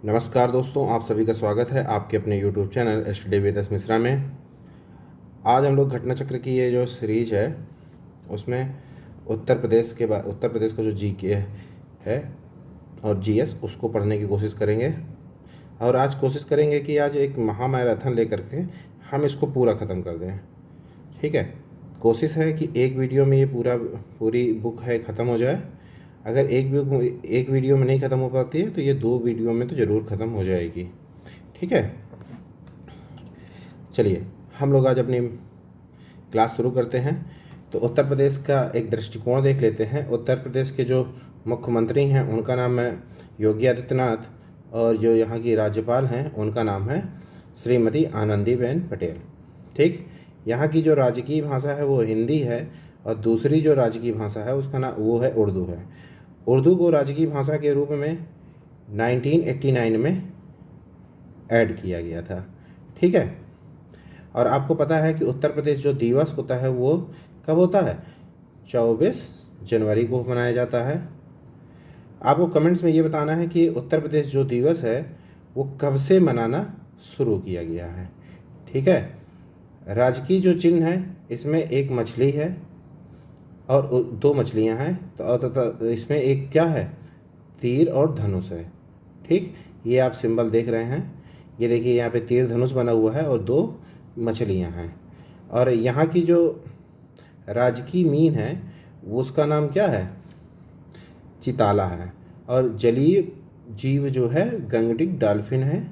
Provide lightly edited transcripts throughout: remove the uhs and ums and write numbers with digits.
नमस्कार दोस्तों, आप सभी का स्वागत है आपके अपने YouTube channel study with S Mishra में। आज हम लोग घटना चक्र की ये जो सीरीज है उसमें उत्तर प्रदेश का जो जीके है और जीएस उसको पढ़ने की कोशिश करेंगे। और आज कोशिश करेंगे कि आज एक महामैराथन लेकर के हम इसको पूरा ख़त्म कर दें। ठीक है, कोशिश है कि एक वीडियो में ये पूरी बुक है ख़त्म हो जाए। अगर एक वीडियो में नहीं ख़त्म हो पाती है तो ये 2 वीडियो में तो ज़रूर ख़त्म हो जाएगी। ठीक है, चलिए हम लोग आज अपनी क्लास शुरू करते हैं। तो उत्तर प्रदेश का एक दृष्टिकोण देख लेते हैं। उत्तर प्रदेश के जो मुख्यमंत्री हैं उनका नाम है योगी आदित्यनाथ, और जो यहाँ की राज्यपाल हैं उनका नाम है श्रीमती आनंदीबेन पटेल। ठीक, यहाँ की जो राजकीय भाषा है वो हिंदी है, और दूसरी जो राजकीय भाषा है उसका नाम वो है उर्दू है। उर्दू को राजकीय भाषा के रूप में 1989 में ऐड किया गया था। ठीक है, और आपको पता है कि उत्तर प्रदेश जो दिवस होता है वो कब होता है? 24 जनवरी को मनाया जाता है। आपको कमेंट्स में ये बताना है कि उत्तर प्रदेश जो दिवस है वो कब से मनाना शुरू किया गया है। ठीक है, राजकीय जो चिन्ह है इसमें एक मछली है और 2 मछलियां हैं, तो इसमें एक क्या है? तीर और धनुष है। ठीक, ये आप सिंबल देख रहे हैं, ये देखिए यहाँ पे तीर धनुष बना हुआ है और 2 मछलियां हैं। और यहाँ की जो राजकीय मीन है वो उसका नाम क्या है? चिताला है। और जलीय जीव जो है गंगडिक डॉल्फिन है।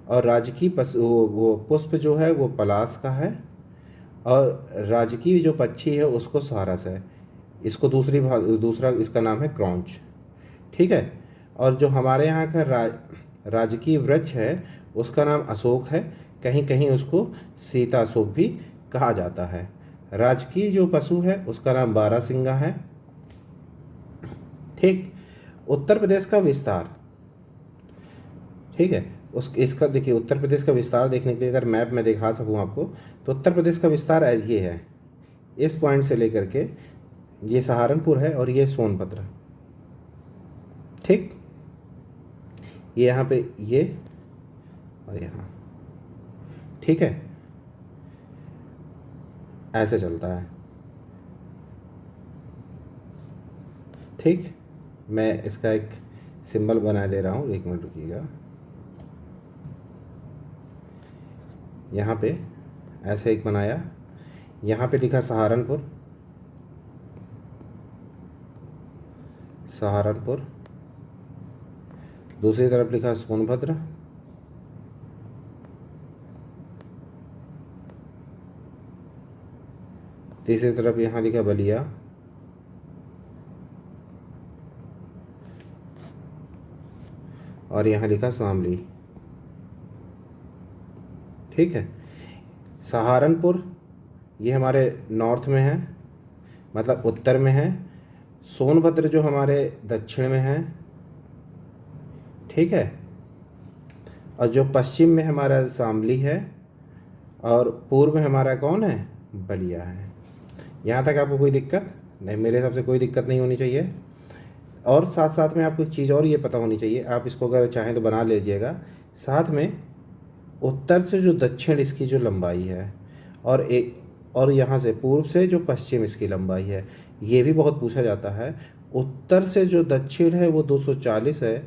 और राजकीय वो पुष्प जो है वो पलाश का है। और राजकीय जो पक्षी है उसको सारस है। इसको दूसरा इसका नाम है क्रॉन्च। ठीक है, और जो हमारे यहाँ का राजकीय वृक्ष है उसका नाम अशोक है। कहीं कहीं उसको सीता अशोक भी कहा जाता है। राजकीय जो पशु है उसका नाम बारहसिंगा है। ठीक, उत्तर प्रदेश का विस्तार, ठीक है, इसका देखिए उत्तर प्रदेश का विस्तार देखने के लिए अगर मैप में दिखा सकूं आपको, तो उत्तर प्रदेश का विस्तार ये है। इस पॉइंट से लेकर के ये सहारनपुर है और ये सोनभद्र। ठीक, ये यहाँ पे ये और यहाँ। ठीक है, ऐसे चलता है। ठीक, मैं इसका एक सिंबल बना दे रहा हूँ, 1 मिनट रुकिएगा। यहाँ पे ऐसे एक बनाया, यहाँ पे लिखा सहारनपुर, सहारनपुर। दूसरी तरफ लिखा सोनभद्र, तीसरी तरफ यहाँ लिखा बलिया, और यहाँ लिखा शामली। ठीक है, सहारनपुर ये हमारे नॉर्थ में है, मतलब उत्तर में है। सोनभद्र जो हमारे दक्षिण में है। ठीक है, और जो पश्चिम में हमारा शामली है, और पूर्व में हमारा कौन है? बलिया है। यहाँ तक आपको कोई दिक्कत नहीं? मेरे हिसाब से कोई दिक्कत नहीं होनी चाहिए। और साथ साथ में आपको एक चीज़ और ये पता होनी चाहिए, आप इसको अगर चाहें तो बना लीजिएगा साथ में। उत्तर से जो दक्षिण इसकी जो लंबाई है, और यहाँ से पूर्व से जो पश्चिम इसकी लंबाई है, ये भी बहुत पूछा जाता है। उत्तर से जो दक्षिण है वो 240 है।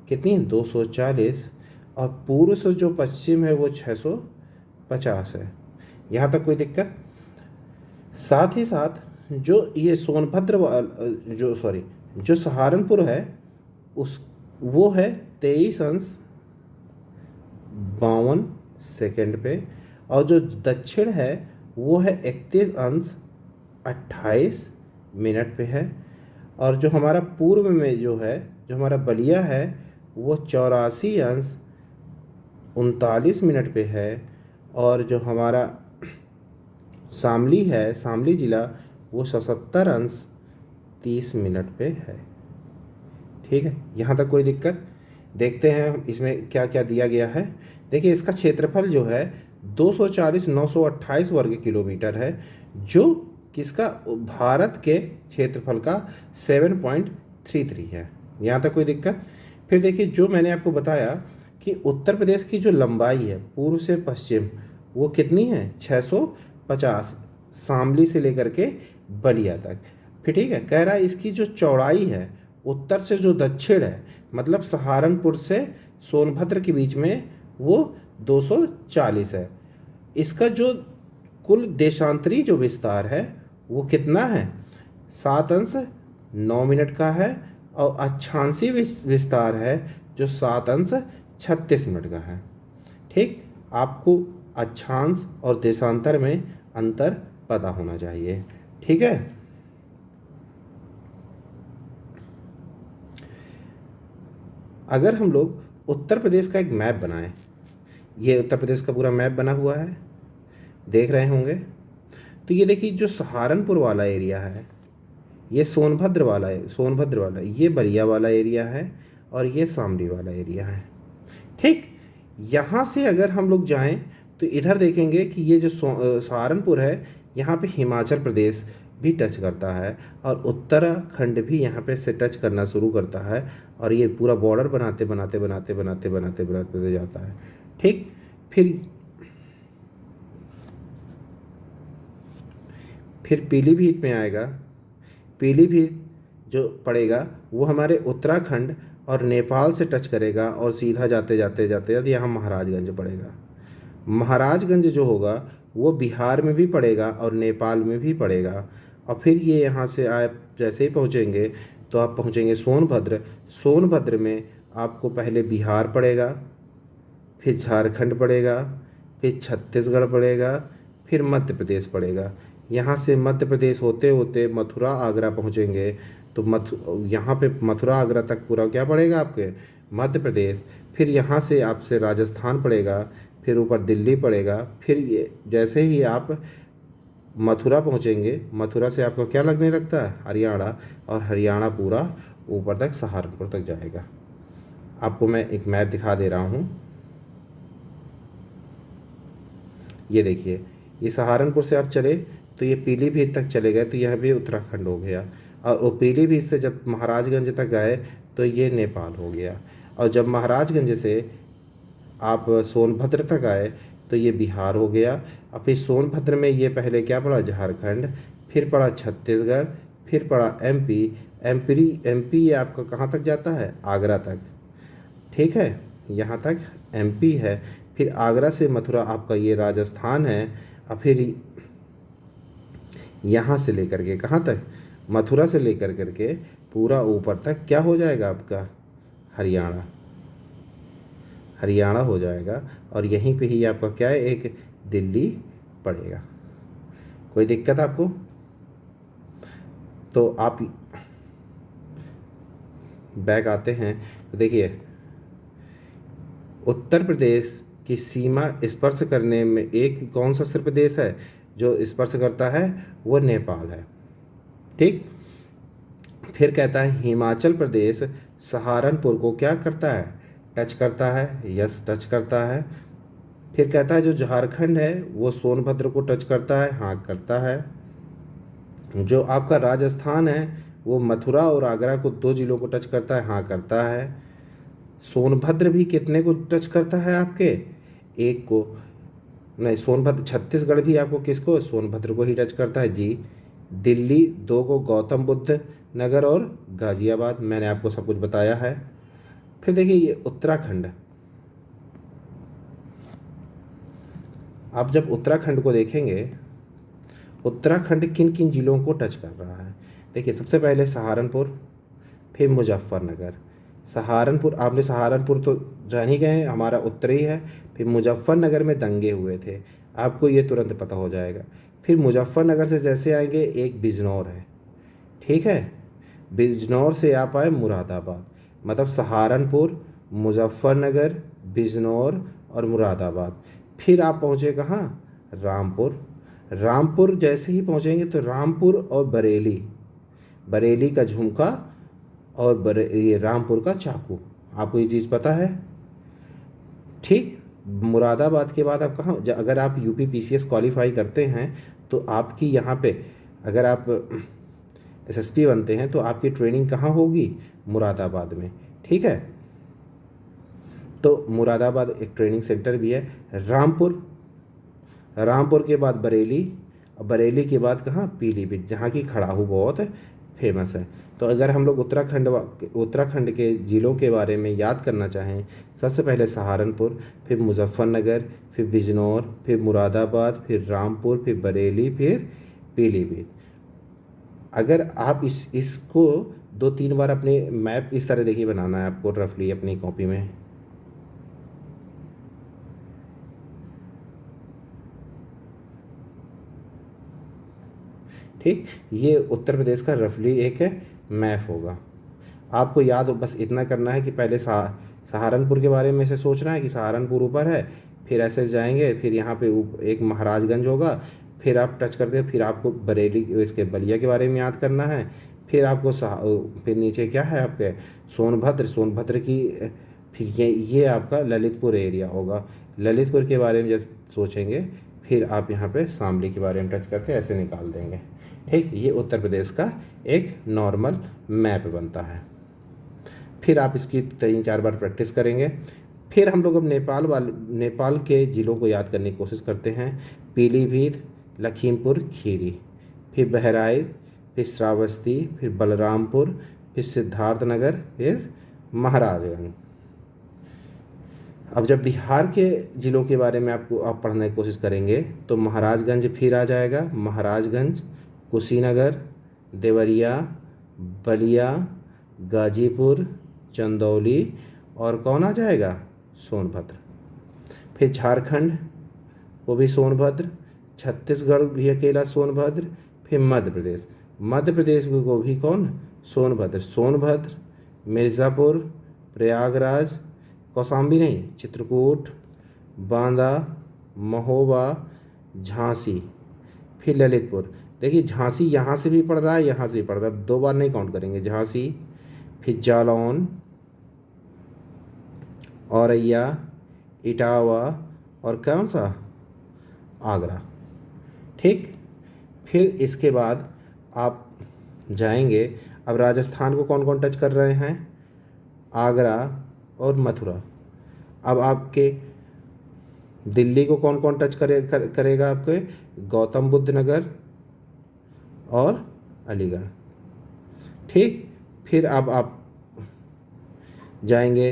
कितनी? 240। और पूर्व से जो पश्चिम है वो 650 है। यहाँ तक कोई दिक्कत? साथ ही साथ जो ये जो सहारनपुर है वो है 23 अंश 52 सेकंड पे, और जो दक्षिण है वो है 31 अंश 28 मिनट पे है। और जो हमारा पूर्व में जो है, जो हमारा बलिया है, वो 84 अंश 39 मिनट पे है। और जो हमारा शामली है, शामली ज़िला, वो 77 अंश 30 मिनट पे है। ठीक है, यहाँ तक कोई दिक्कत? देखते हैं इसमें क्या क्या दिया गया है। देखिए, इसका क्षेत्रफल जो है 240,928 वर्ग किलोमीटर है, जो किसका? भारत के क्षेत्रफल का 7.33 है। यहाँ तक कोई दिक्कत? फिर देखिए जो मैंने आपको बताया कि उत्तर प्रदेश की जो लंबाई है पूर्व से पश्चिम वो कितनी है 650, शामली से लेकर के बलिया तक। फिर ठीक है, कह रहा है इसकी जो चौड़ाई है उत्तर से जो दक्षिण है, मतलब सहारनपुर से सोनभद्र के बीच में, वो 240 है। इसका जो कुल देशांतरी जो विस्तार है वो कितना है 7 अंश 9 मिनट का है, और अक्षांशीय विस्तार है जो 7 अंश 36 मिनट का है। ठीक, आपको अक्षांश और देशांतर में अंतर पता होना चाहिए। ठीक है, अगर हम लोग उत्तर प्रदेश का एक मैप बनाएं, ये उत्तर प्रदेश का पूरा मैप बना हुआ है, देख रहे होंगे। तो ये देखिए जो सहारनपुर वाला एरिया है, ये सोनभद्र वाला है, सोनभद्र वाला, ये बलिया वाला एरिया है, और ये शामली वाला एरिया है। ठीक, यहाँ से अगर हम लोग जाएं तो इधर देखेंगे कि ये जो सहारनपुर है यहाँ पे हिमाचल प्रदेश भी टच करता है, और उत्तराखंड भी यहाँ पे से टच करना शुरू करता है, और ये पूरा बॉर्डर बनाते बनाते बनाते बनाते बनाते बनाते जाता है। ठीक, फिर पीलीभीत में आएगा। पीलीभीत जो पड़ेगा वो हमारे उत्तराखंड और नेपाल से टच करेगा, और सीधा जाते जाते जाते जाते यहाँ महाराजगंज पड़ेगा। महाराजगंज जो होगा वो बिहार में भी पड़ेगा और नेपाल में भी पड़ेगा। और फिर ये यहाँ से आप जैसे ही पहुँचेंगे तो आप पहुँचेंगे सोनभद्र। सोनभद्र में आपको पहले बिहार पड़ेगा, फिर झारखंड पड़ेगा, फिर छत्तीसगढ़ पड़ेगा, फिर मध्य प्रदेश पड़ेगा। यहाँ से मध्य प्रदेश होते होते मथुरा आगरा पहुँचेंगे तो यहाँ पे मथुरा आगरा तक पूरा क्या पड़ेगा आपके मध्य प्रदेश। फिर यहाँ से आपसे राजस्थान पड़ेगा, फिर ऊपर दिल्ली पड़ेगा। फिर ये जैसे ही आप मथुरा पहुँचेंगे, मथुरा से आपको क्या लगने लगता है हरियाणा, और हरियाणा पूरा ऊपर तक सहारनपुर तक जाएगा। आपको मैं एक मैप दिखा दे रहा हूँ, ये देखिए, ये सहारनपुर से आप चले तो ये पीलीभीत तक चले गए तो यह भी उत्तराखंड हो गया, और वो पीलीभीत से जब महाराजगंज तक गए तो ये नेपाल हो गया, और जब महाराजगंज से आप सोनभद्र तक आए तो ये बिहार हो गया। और फिर सोनभद्र में ये पहले क्या पड़ा झारखंड, फिर पड़ा छत्तीसगढ़, फिर पड़ा एमपी। एमपी ये आपका कहाँ तक जाता है आगरा तक। ठीक है, यहाँ तक एमपी है। फिर आगरा से मथुरा आपका ये राजस्थान है, और फिर यहाँ से लेकर के कहाँ तक, मथुरा से लेकर करके पूरा ऊपर तक क्या हो जाएगा आपका हरियाणा, हरियाणा हो जाएगा। और यहीं पे ही आपका क्या है एक दिल्ली पड़ेगा। कोई दिक्कत आपको? तो आप बैक आते हैं तो देखिए उत्तर प्रदेश की सीमा स्पर्श करने में एक कौन सा सिर्फ प्रदेश है जो स्पर्श करता है, वो नेपाल है। ठीक, फिर कहता है हिमाचल प्रदेश सहारनपुर को क्या करता है टच करता है, यस टच करता है। फिर कहता है जो झारखंड है वो सोनभद्र को टच करता है, हाँ करता है। जो आपका राजस्थान है वो मथुरा और आगरा को 2 जिलों को टच करता है, हाँ करता है। सोनभद्र भी कितने को टच करता है आपके, एक को नहीं, सोनभद्र छत्तीसगढ़ भी आपको किसको, सोनभद्र को ही टच करता है जी। दिल्ली 2 को गौतम बुद्ध नगर और गाजियाबाद, मैंने आपको सब कुछ बताया है। फिर देखिए ये उत्तराखंड, आप जब उत्तराखंड को देखेंगे उत्तराखंड किन किन जिलों को टच कर रहा है। देखिए सबसे पहले सहारनपुर, फिर मुजफ्फरनगर। सहारनपुर, आपने सहारनपुर तो जान ही गए हमारा उत्तरी है। फिर मुजफ्फरनगर में दंगे हुए थे, आपको ये तुरंत पता हो जाएगा। फिर मुजफ्फरनगर से जैसे आएंगे एक बिजनौर है, ठीक है, बिजनौर से आप आए मुरादाबाद। मतलब सहारनपुर, मुजफ्फरनगर, बिजनौर और मुरादाबाद। फिर आप पहुँचे कहाँ, रामपुर। रामपुर जैसे ही पहुँचेंगे तो रामपुर और बरेली, बरेली का झुमका और ये रामपुर का चाकू, आपको ये चीज़ पता है। ठीक, मुरादाबाद के बाद आप कहाँ, अगर आप यूपी पीसीएस क्वालिफाई करते हैं तो आपकी यहाँ पे अगर आप एसएसपी बनते हैं तो आपकी ट्रेनिंग कहाँ होगी, मुरादाबाद में। ठीक है, तो मुरादाबाद एक ट्रेनिंग सेंटर भी है। रामपुर के बाद बरेली, और बरेली के बाद कहाँ, पीलीभीत, जहाँ की खड़ाहू बहुत फेमस है। तो अगर हम लोग उत्तराखंड के ज़िलों के बारे में याद करना चाहें, सबसे पहले सहारनपुर, फिर मुजफ्फरनगर, फिर बिजनौर, फिर मुरादाबाद, फिर रामपुर, फिर बरेली, फिर पीलीभीत। अगर आप इसको 2-3 बार अपने मैप इस तरह देखिए बनाना है आपको रफली अपनी कॉपी में। ठीक, ये उत्तर प्रदेश का रफली एक मैप होगा। आपको याद हो, बस इतना करना है कि पहले सहारनपुर के बारे में से सोचना है कि सहारनपुर ऊपर है, फिर ऐसे जाएंगे, फिर यहाँ पे एक महाराजगंज होगा, फिर आप टच करते हैं, फिर आपको बरेली इसके बलिया के बारे में याद करना है, फिर आपको फिर नीचे क्या है आपके सोनभद्र की, फिर ये आपका ललितपुर एरिया होगा। ललितपुर के बारे में जब सोचेंगे, फिर आप यहाँ पे शामली के बारे में टच करते ऐसे निकाल देंगे। ठीक, ये उत्तर प्रदेश का एक नॉर्मल मैप बनता है। फिर आप इसकी 3-4 बार प्रैक्टिस करेंगे। फिर हम लोग अब नेपाल के ज़िलों को याद करने की कोशिश करते हैं। पीलीभीत, लखीमपुर खीरी, फिर बहराइच, फिर श्रावस्ती, फिर बलरामपुर, फिर सिद्धार्थनगर, फिर महाराजगंज। अब जब बिहार के ज़िलों के बारे में आप पढ़ने की कोशिश करेंगे तो महाराजगंज फिर आ जाएगा। महाराजगंज, कुशीनगर, देवरिया, बलिया, गाजीपुर, चंदौली, और कौन आ जाएगा, सोनभद्र। फिर झारखंड वो भी सोनभद्र, छत्तीसगढ़ भी अकेला सोनभद्र, फिर मध्य प्रदेश को भी कौन, सोनभद्र, मिर्ज़ापुर, प्रयागराज, कौशाम्बी नहीं, चित्रकूट, बांदा, महोबा, झांसी, फिर ललितपुर। देखिए झांसी यहाँ से भी पड़ रहा है, यहाँ से भी पड़ रहा है, 2 बार नहीं काउंट करेंगे। झांसी, फिर जालौन, औरैया, इटावा, और कौन सा, आगरा। ठीक, फिर इसके बाद आप जाएंगे। अब राजस्थान को कौन कौन टच कर रहे हैं, आगरा और मथुरा। अब आपके दिल्ली को कौन कौन टच करेगा, आपके गौतम बुद्ध नगर और अलीगढ़। ठीक, फिर अब आप जाएंगे,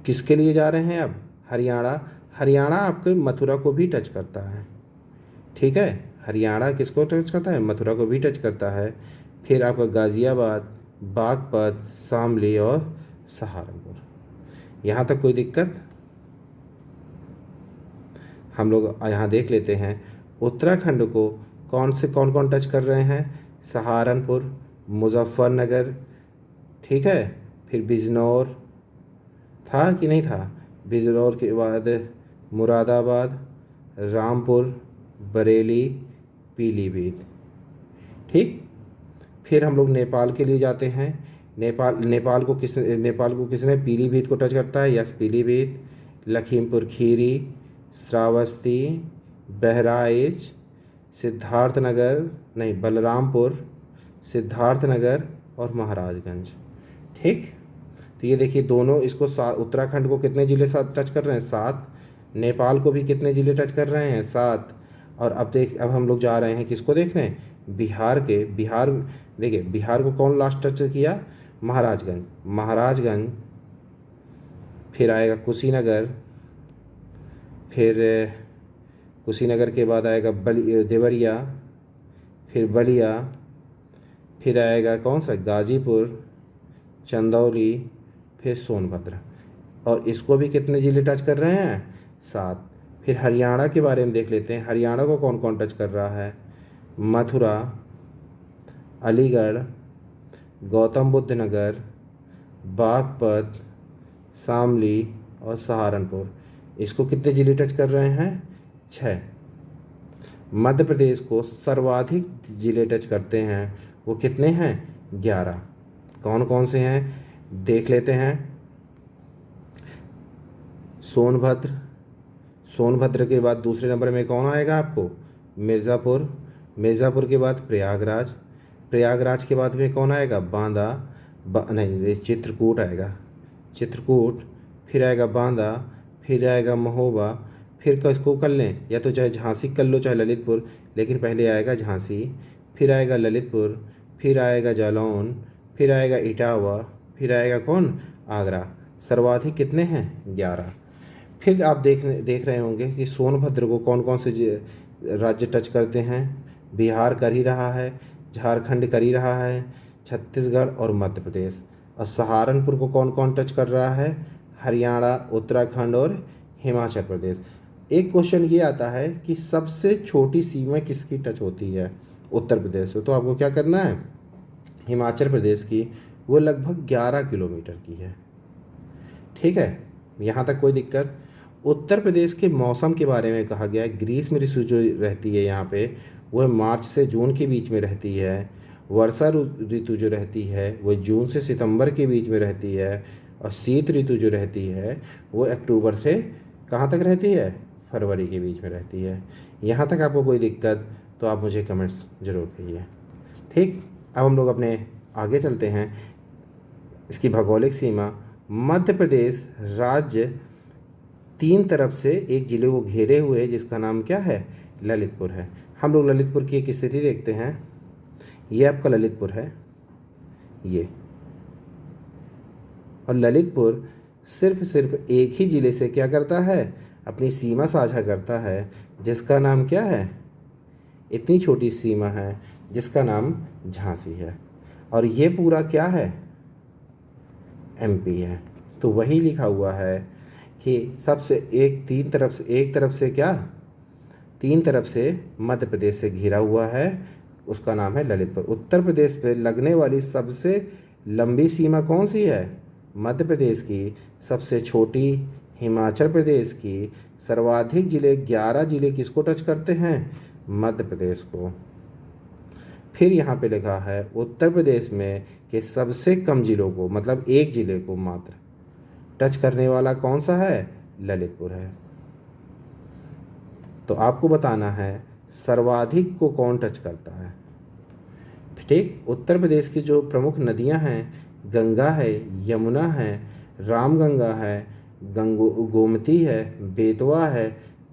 किसके लिए जा रहे हैं अब, हरियाणा आपके मथुरा को भी टच करता है। ठीक है, हरियाणा किसको टच करता है, मथुरा को भी टच करता है। फिर आपका गाज़ियाबाद, बागपत, शामली और सहारनपुर। यहाँ तक कोई दिक्कत, हम लोग यहाँ देख लेते हैं। उत्तराखंड को कौन कौन टच कर रहे हैं, सहारनपुर, मुजफ्फरनगर, ठीक है, फिर बिजनौर था कि नहीं था, बिजनौर के बाद मुरादाबाद, रामपुर, बरेली, पीलीभीत। ठीक, फिर हम लोग नेपाल के लिए जाते हैं। नेपाल को किसने पीलीभीत को टच करता है, यस पीलीभीत, लखीमपुर खीरी, श्रावस्ती, बहराइच, बलरामपुर, सिद्धार्थनगर और महाराजगंज। ठीक, तो ये देखिए दोनों इसको उत्तराखंड को कितने ज़िले साथ टच कर रहे हैं, 7। नेपाल को भी कितने ज़िले टच कर रहे हैं, 7। और अब हम लोग जा रहे हैं किसको देखने, बिहार देखिए बिहार को कौन लास्ट टच किया, महाराजगंज, फिर आएगा कुशीनगर, फिर कुशीनगर के बाद आएगा देवरिया, फिर बलिया, फिर आएगा कौन सा, गाजीपुर, चंदौली, फिर सोनभद्र। और इसको भी कितने ज़िले टच कर रहे हैं, 7। फिर हरियाणा के बारे में देख लेते हैं। हरियाणा को कौन कौन टच कर रहा है, मथुरा, अलीगढ़, गौतम बुद्ध नगर, बागपत, शामली और सहारनपुर। इसको कितने ज़िले टच कर रहे हैं, 6। मध्य प्रदेश को सर्वाधिक ज़िले टच करते हैं, वो कितने हैं, 11। कौन कौन से हैं देख लेते हैं। सोनभद्र के बाद दूसरे नंबर में कौन आएगा आपको, मिर्ज़ापुर के बाद प्रयागराज के बाद में कौन आएगा, बांदा, चित्रकूट आएगा, फिर आएगा बांदा, फिर आएगा महोबा, फिर किसको कर लें, या तो चाहे झांसी कर लो चाहे ललितपुर, लेकिन पहले आएगा झांसी, फिर आएगा ललितपुर, फिर आएगा जालौन, फिर आएगा इटावा, फिर आएगा कौन, आगरा। सर्वाधिक कितने हैं, 11। फिर आप देख रहे होंगे कि सोनभद्र को कौन कौन से राज्य टच करते हैं। बिहार कर ही रहा है, झारखंड कर ही रहा है, छत्तीसगढ़ और मध्य प्रदेश। और सहारनपुर को कौन कौन टच कर रहा है, हरियाणा, उत्तराखंड और हिमाचल प्रदेश। एक क्वेश्चन ये आता है कि सबसे छोटी सीमा किसकी टच होती है, उत्तर प्रदेश में। तो आपको क्या करना है, हिमाचल प्रदेश की, वो लगभग 11 किलोमीटर की है। ठीक है, यहाँ तक कोई दिक्कत। उत्तर प्रदेश के मौसम के बारे में कहा गया है, ग्रीष्म ऋतु जो रहती है यहाँ पे वह मार्च से जून के बीच में रहती है। वर्षा ऋतु जो रहती है वह जून से सितंबर के बीच में रहती है। और शीत ऋतु जो रहती है वो अक्टूबर से कहाँ तक रहती है, फरवरी के बीच में रहती है। यहाँ तक आपको कोई दिक्कत तो आप मुझे कमेंट्स ज़रूर करिए। ठीक, अब हम लोग अपने आगे चलते हैं। इसकी भौगोलिक सीमा, मध्य प्रदेश राज्य 3 तरफ से एक ज़िले को घेरे हुए है जिसका नाम क्या है, ललितपुर है। हम लोग ललितपुर की एक स्थिति देखते हैं। ये आपका ललितपुर है, ये, और ललितपुर सिर्फ एक ही ज़िले से क्या करता है, अपनी सीमा साझा करता है, जिसका नाम क्या है, इतनी छोटी सीमा है जिसका नाम झांसी है। और ये पूरा क्या है, एमपी है। तो वही लिखा हुआ है कि सबसे एक तरफ से क्या, 3 तरफ से मध्य प्रदेश से घिरा हुआ है, उसका नाम है ललितपुर। उत्तर प्रदेश पे लगने वाली सबसे लंबी सीमा कौन सी है, मध्य प्रदेश की। सबसे छोटी हिमाचल प्रदेश की। सर्वाधिक ज़िले 11 ज़िले किसको टच करते हैं, मध्य प्रदेश को। फिर यहाँ पे लिखा है उत्तर प्रदेश में कि सबसे कम ज़िलों को, मतलब एक ज़िले को मात्र टच करने वाला कौन सा है, ललितपुर है। तो आपको बताना है सर्वाधिक को कौन टच करता है। ठीक, उत्तर प्रदेश की जो प्रमुख नदियां हैं, गंगा है, यमुना है, रामगंगा है, गोमती है, बेतवा है,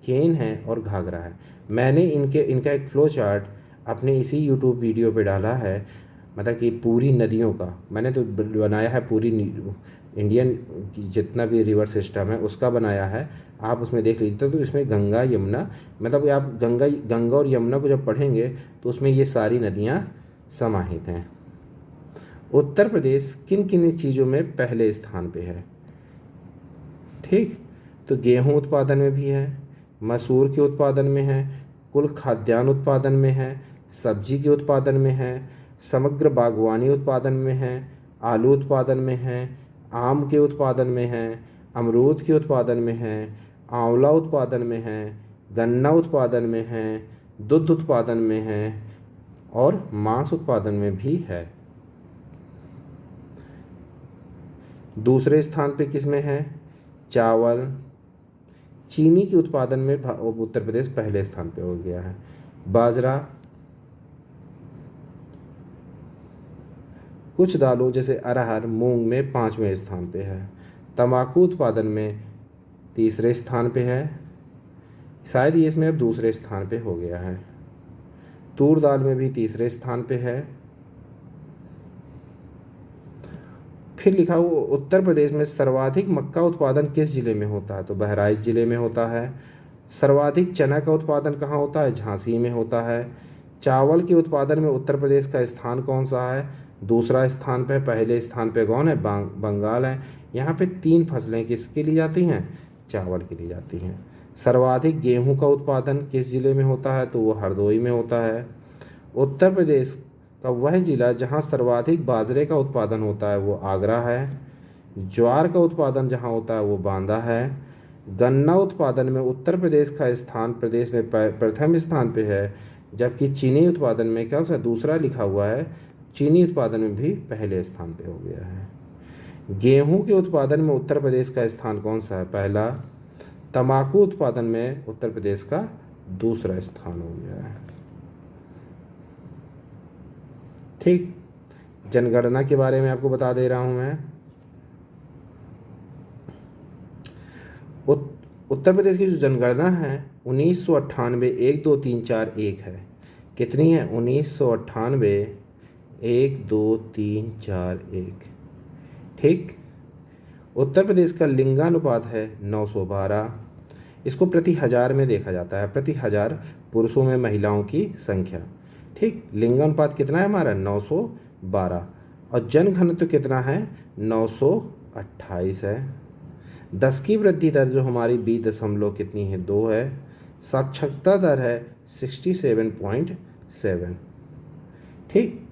केन है और घाघरा है। मैंने इनका एक फ्लो चार्ट अपने इसी यूट्यूब वीडियो पे डाला है, मतलब कि पूरी नदियों का मैंने तो बनाया है, पूरी इंडियन जितना भी रिवर सिस्टम है उसका बनाया है। आप उसमें देख लीजिए। तो इसमें गंगा यमुना, मतलब आप गंगा और यमुना को जब पढ़ेंगे तो उसमें ये सारी नदियाँ समाहित हैं। उत्तर प्रदेश किन किन चीज़ों में पहले स्थान पे है। ठीक, तो गेहूं उत्पादन में भी है, मसूर के उत्पादन में है, कुल खाद्यान्न उत्पादन में है, सब्जी के उत्पादन में है, समग्र बागवानी उत्पादन में है, आलू उत्पादन में है, आम के उत्पादन में है, अमरूद के उत्पादन में है, आंवला उत्पादन में है, गन्ना उत्पादन में है, दूध उत्पादन में है और मांस उत्पादन में भी है। दूसरे स्थान पे किस में है, चावल। चीनी के उत्पादन में उत्तर प्रदेश पहले स्थान पे हो गया है। बाजरा, कुछ दालों जैसे अरहर, मूंग में 5वें स्थान पे है। तंबाकू उत्पादन में 3रे स्थान पे है, शायद ये इसमें अब 2रे स्थान पे हो गया है। तूर दाल में भी 3रे स्थान पे है। फिर लिखा हुआ उत्तर प्रदेश में सर्वाधिक मक्का उत्पादन किस ज़िले में होता है, तो बहराइच ज़िले में होता है। सर्वाधिक चना का उत्पादन कहाँ होता है, झांसी में होता है। चावल के उत्पादन में उत्तर प्रदेश का स्थान कौन सा है, 2रा स्थान पे। पहले स्थान पे कौन है, बंगाल है। यहाँ पे 3 फसलें किसके लिए जाती हैं, चावल के लिए जाती हैं। सर्वाधिक गेहूं का उत्पादन किस ज़िले में होता है, तो वो हरदोई में होता है। उत्तर प्रदेश का वह ज़िला जहाँ सर्वाधिक बाजरे का उत्पादन होता है वो आगरा है। ज्वार का उत्पादन जहाँ होता है वो बांदा है। गन्ना उत्पादन में उत्तर प्रदेश का स्थान प्रदेश में प्रथम स्थान पे है, जबकि चीनी उत्पादन में क्या उसका 2रा लिखा हुआ है, चीनी उत्पादन में भी पहले स्थान पे हो गया है। गेहूं के उत्पादन में उत्तर प्रदेश का स्थान कौन सा है, पहला। तंबाकू उत्पादन में उत्तर प्रदेश का 2रा स्थान हो गया है। ठीक, जनगणना के बारे में आपको बता दे रहा हूँ मैं। उत्तर प्रदेश की जो जनगणना है 1998 1 2 3 4 1 है। कितनी है? 1998 1 2 3 4 1। ठीक। उत्तर प्रदेश का लिंगानुपात है 912। इसको प्रति हजार में देखा जाता है, प्रति हजार पुरुषों में महिलाओं की संख्या। ठीक। लिंगानुपात कितना है हमारा? 912। और जनघनत्व कितना है? 928 है। 10 की वृद्धि दर जो हमारी 20 दशमलव कितनी है? 2 है। साक्षरता दर है 67.7। ठीक।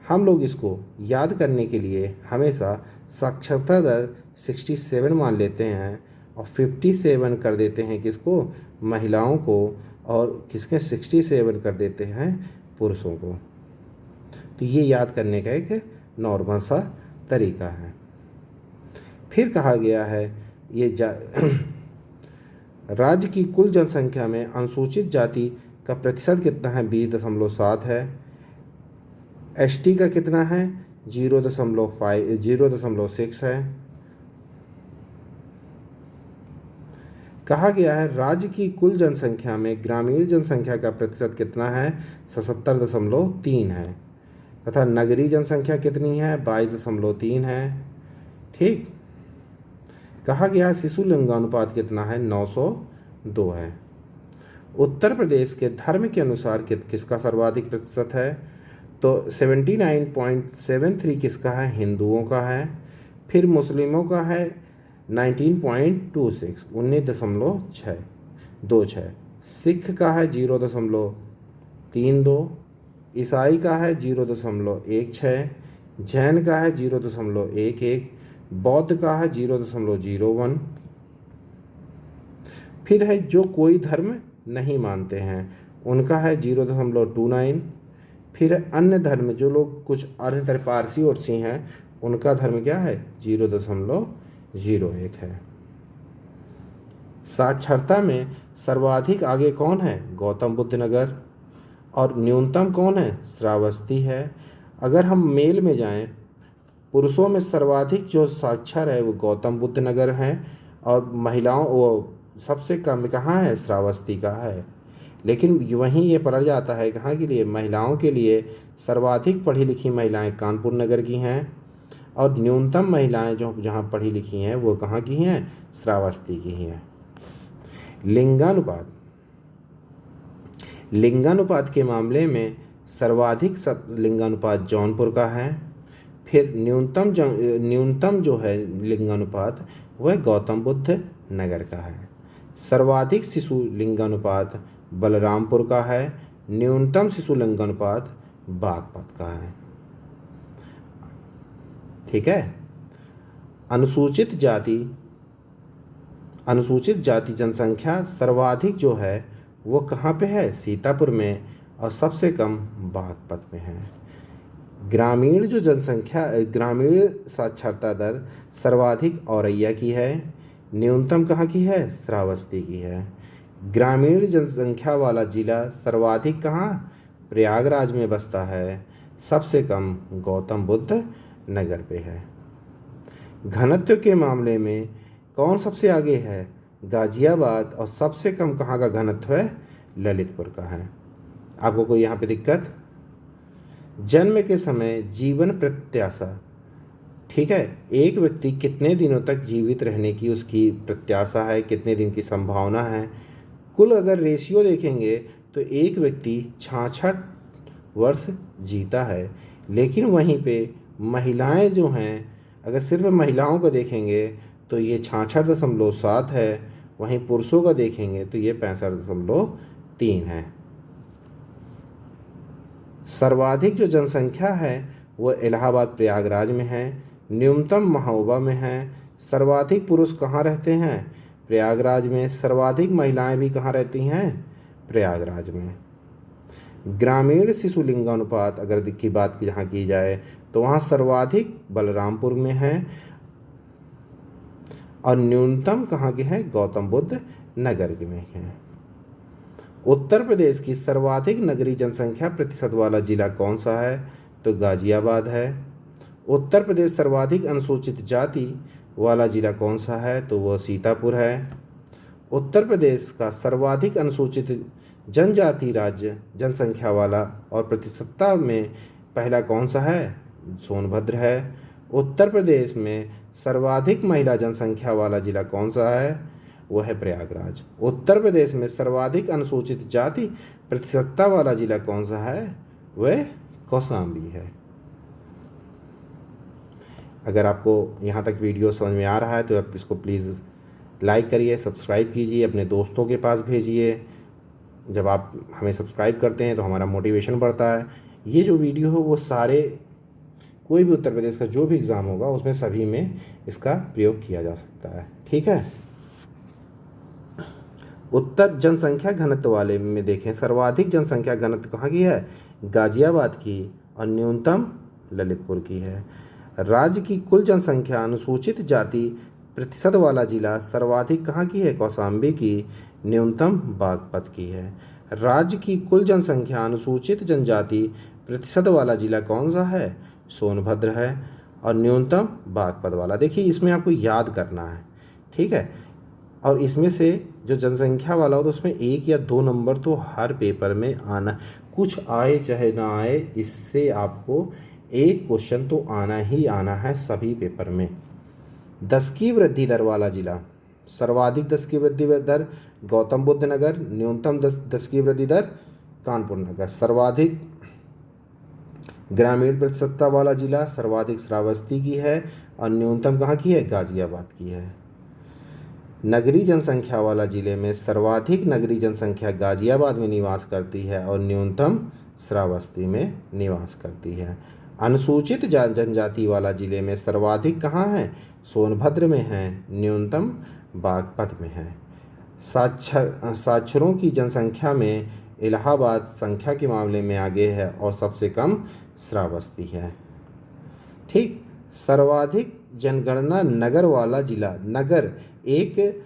हम लोग इसको याद करने के लिए हमेशा साक्षरता दर 67 मान लेते हैं और 57 कर देते हैं किसको? महिलाओं को, और किसके? 67 कर देते हैं पुरुषों को। तो ये याद करने का एक नॉर्मल सा तरीका है। फिर कहा गया है ये राज्य की कुल जनसंख्या में अनुसूचित जाति का प्रतिशत कितना है? 20.7 है। एसटी का कितना है? 0.6 है। कहा गया है राज्य की कुल जनसंख्या में ग्रामीण जनसंख्या का प्रतिशत कितना है? 77.3 है। तथा नगरीय जनसंख्या कितनी है? 22.3 है। ठीक। कहा गया शिशु लिंगानुपात कितना है? 902 है। उत्तर प्रदेश के धर्म के अनुसार किसका सर्वाधिक प्रतिशत है? तो 79.73 किसका है? हिंदुओं का है। फिर मुस्लिमों का है 19.26, 19.26। सिख का है 0.32। ईसाई का है 0.16। जैन का है 0.11। बौद्ध का है 0.01। फिर है जो कोई धर्म नहीं मानते हैं उनका है 0.29। फिर अन्य धर्म जो लोग कुछ अन्य तरह पारसी उर्सी हैं उनका धर्म क्या है? 0.01 है। साक्षरता में सर्वाधिक आगे कौन है? गौतम बुद्ध नगर। और न्यूनतम कौन है? श्रावस्ती है। अगर हम मेल में जाएं, पुरुषों में सर्वाधिक जो साक्षर है वो गौतम बुद्ध नगर है, और महिलाओं वो सबसे कम कहाँ है? श्रावस्ती का है। लेकिन वहीं ये पलट जाता है कहाँ के लिए? महिलाओं के लिए सर्वाधिक पढ़ी लिखी महिलाएं कानपुर नगर की हैं, और न्यूनतम महिलाएं जो जहाँ पढ़ी लिखी हैं वो कहाँ की हैं? श्रावस्ती की हैं। लिंगानुपात के मामले में सर्वाधिक लिंगानुपात जौनपुर का है। फिर न्यूनतम जो है लिंगानुपात वह गौतम बुद्ध नगर का है। सर्वाधिक शिशु लिंगानुपात बलरामपुर का है। न्यूनतम शिशु लिंगानुपात बागपत का है। ठीक है। अनुसूचित जाति जनसंख्या सर्वाधिक जो है वो कहाँ पे है? सीतापुर में, और सबसे कम बागपत में है। ग्रामीण साक्षरता दर सर्वाधिक औरैया की है। न्यूनतम कहाँ की है? श्रावस्ती की है। ग्रामीण जनसंख्या वाला जिला सर्वाधिक कहाँ? प्रयागराज में बसता है। सबसे कम गौतम बुद्ध नगर पे है। घनत्व के मामले में कौन सबसे आगे है? गाजियाबाद। और सबसे कम कहाँ का घनत्व है? ललितपुर का है। आपको कोई यहाँ पे दिक्कत? जन्म के समय जीवन प्रत्याशा। ठीक है। एक व्यक्ति कितने दिनों तक जीवित रहने की उसकी प्रत्याशा है, कितने दिन की संभावना है? कुल अगर रेशियो देखेंगे तो एक व्यक्ति 66 वर्ष जीता है। लेकिन वहीं पे महिलाएं जो हैं, अगर सिर्फ महिलाओं को देखेंगे तो ये 66.7 है। वहीं पुरुषों का देखेंगे तो ये 65.3 है। सर्वाधिक जो जनसंख्या है वो इलाहाबाद प्रयागराज में है। न्यूनतम महोबा में है। सर्वाधिक पुरुष कहाँ रहते हैं? प्रयागराज में। सर्वाधिक महिलाएं भी कहाँ रहती हैं? प्रयागराज में। ग्रामीण शिशु लिंगानुपात अगर की बात यहाँ की जाए तो वहाँ सर्वाधिक बलरामपुर में है, और न्यूनतम कहाँ के हैं? गौतम बुद्ध नगर में है। उत्तर प्रदेश की सर्वाधिक नगरीय जनसंख्या प्रतिशत वाला जिला कौन सा है? तो गाजियाबाद है। उत्तर प्रदेश सर्वाधिक अनुसूचित जाति वाला जिला कौन सा है? तो वह सीतापुर है। उत्तर प्रदेश का सर्वाधिक अनुसूचित जनजाति राज्य जनसंख्या वाला और प्रतिशतता में पहला कौन सा है? सोनभद्र है। उत्तर प्रदेश में सर्वाधिक महिला जनसंख्या वाला जिला कौन सा है? वह है प्रयागराज। उत्तर प्रदेश में सर्वाधिक अनुसूचित जाति प्रतिशतता वाला जिला कौन सा है? वह कौशाम्बी है। अगर आपको यहाँ तक वीडियो समझ में आ रहा है तो आप इसको प्लीज़ लाइक करिए, सब्सक्राइब कीजिए, अपने दोस्तों के पास भेजिए। जब आप हमें सब्सक्राइब करते हैं तो हमारा मोटिवेशन बढ़ता है। ये जो वीडियो है वो सारे कोई भी उत्तर प्रदेश का जो भी एग्ज़ाम होगा उसमें सभी में इसका प्रयोग किया जा सकता है। ठीक है। उत्तर जनसंख्या घनत्व वाले में देखें, सर्वाधिक जनसंख्या घनत्व कहाँ की है? गाजियाबाद की, और न्यूनतम ललितपुर की है। राज्य की कुल जनसंख्या अनुसूचित जाति प्रतिशत वाला जिला सर्वाधिक कहाँ की है? कौशाम्बी की, न्यूनतम बागपत की है। राज्य की कुल जनसंख्या अनुसूचित जनजाति प्रतिशत वाला जिला कौन सा है? सोनभद्र है, और न्यूनतम बागपत वाला। देखिए इसमें आपको याद करना है, ठीक है। और इसमें से जो जनसंख्या वाला हो तो उसमें 1 या 2 नंबर तो हर पेपर में आना, कुछ आए चाहे ना आए, इससे आपको एक क्वेश्चन तो आना ही आना है सभी पेपर में। 10 की वृद्धि दर वाला जिला, सर्वाधिक 10 की वृद्धि दर गौतम बुद्ध नगर, न्यूनतम 10 की वृद्धि दर कानपुर नगर। सर्वाधिक ग्रामीण प्रतिशतता वाला जिला सर्वाधिक श्रावस्ती की है, और न्यूनतम कहाँ की है? गाजियाबाद की है। नगरीय जनसंख्या वाला जिले में सर्वाधिक नगरीय जनसंख्या गाजियाबाद में निवास करती है, और न्यूनतम श्रावस्ती में निवास करती है। अनुसूचित जनजाति वाला जिले में सर्वाधिक कहाँ है? सोनभद्र में है, न्यूनतम बागपत में है। साक्षरों की जनसंख्या में इलाहाबाद संख्या के मामले में आगे है, और सबसे कम श्रावस्ती है। ठीक। सर्वाधिक जनगणना नगर वाला जिला, नगर एक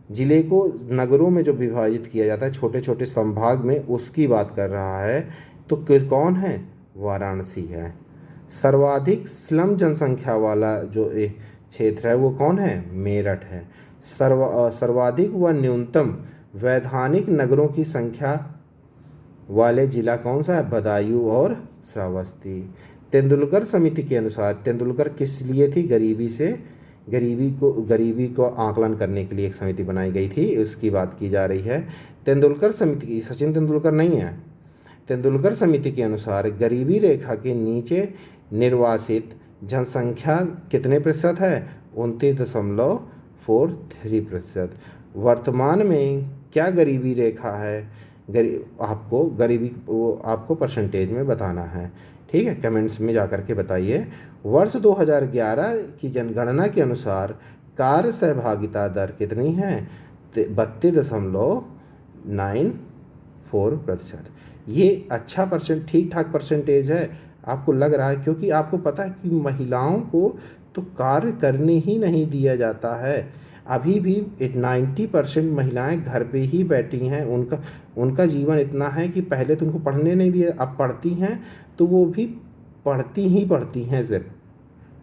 जिले को नगरों में जो विभाजित किया जाता है छोटे छोटे संभाग में, उसकी बात कर रहा है। तो कौन है? वाराणसी है। सर्वाधिक स्लम जनसंख्या वाला जो क्षेत्र है वो कौन है? मेरठ है। सर्वाधिक व न्यूनतम वैधानिक नगरों की संख्या वाले जिला कौन सा है? बदायूं और श्रावस्ती। तेंदुलकर समिति के अनुसार, तेंदुलकर किस लिए थी? गरीबी को आकलन करने के लिए एक समिति बनाई गई थी, उसकी बात की जा रही है। तेंदुलकर समिति की, सचिन तेंदुलकर नहीं है। तेंदुलकर समिति के अनुसार गरीबी रेखा के नीचे निर्वासित जनसंख्या कितने प्रतिशत है? 29.43%। वर्तमान में क्या गरीबी रेखा है? आपको परसेंटेज में बताना है, ठीक है। कमेंट्स में जा कर के बताइए। वर्ष 2011 की जनगणना के अनुसार कार्य सहभागिता दर कितनी है? 32.94%। ये अच्छा ठीक ठाक परसेंटेज है, आपको लग रहा है, क्योंकि आपको पता है कि महिलाओं को तो कार्य करने ही नहीं दिया जाता है। अभी भी 90% महिलाएं घर पे ही बैठी हैं। उनका जीवन इतना है कि पहले तो उनको पढ़ने नहीं दिया, अब पढ़ती हैं तो वो भी पढ़ती हैं सिर्फ,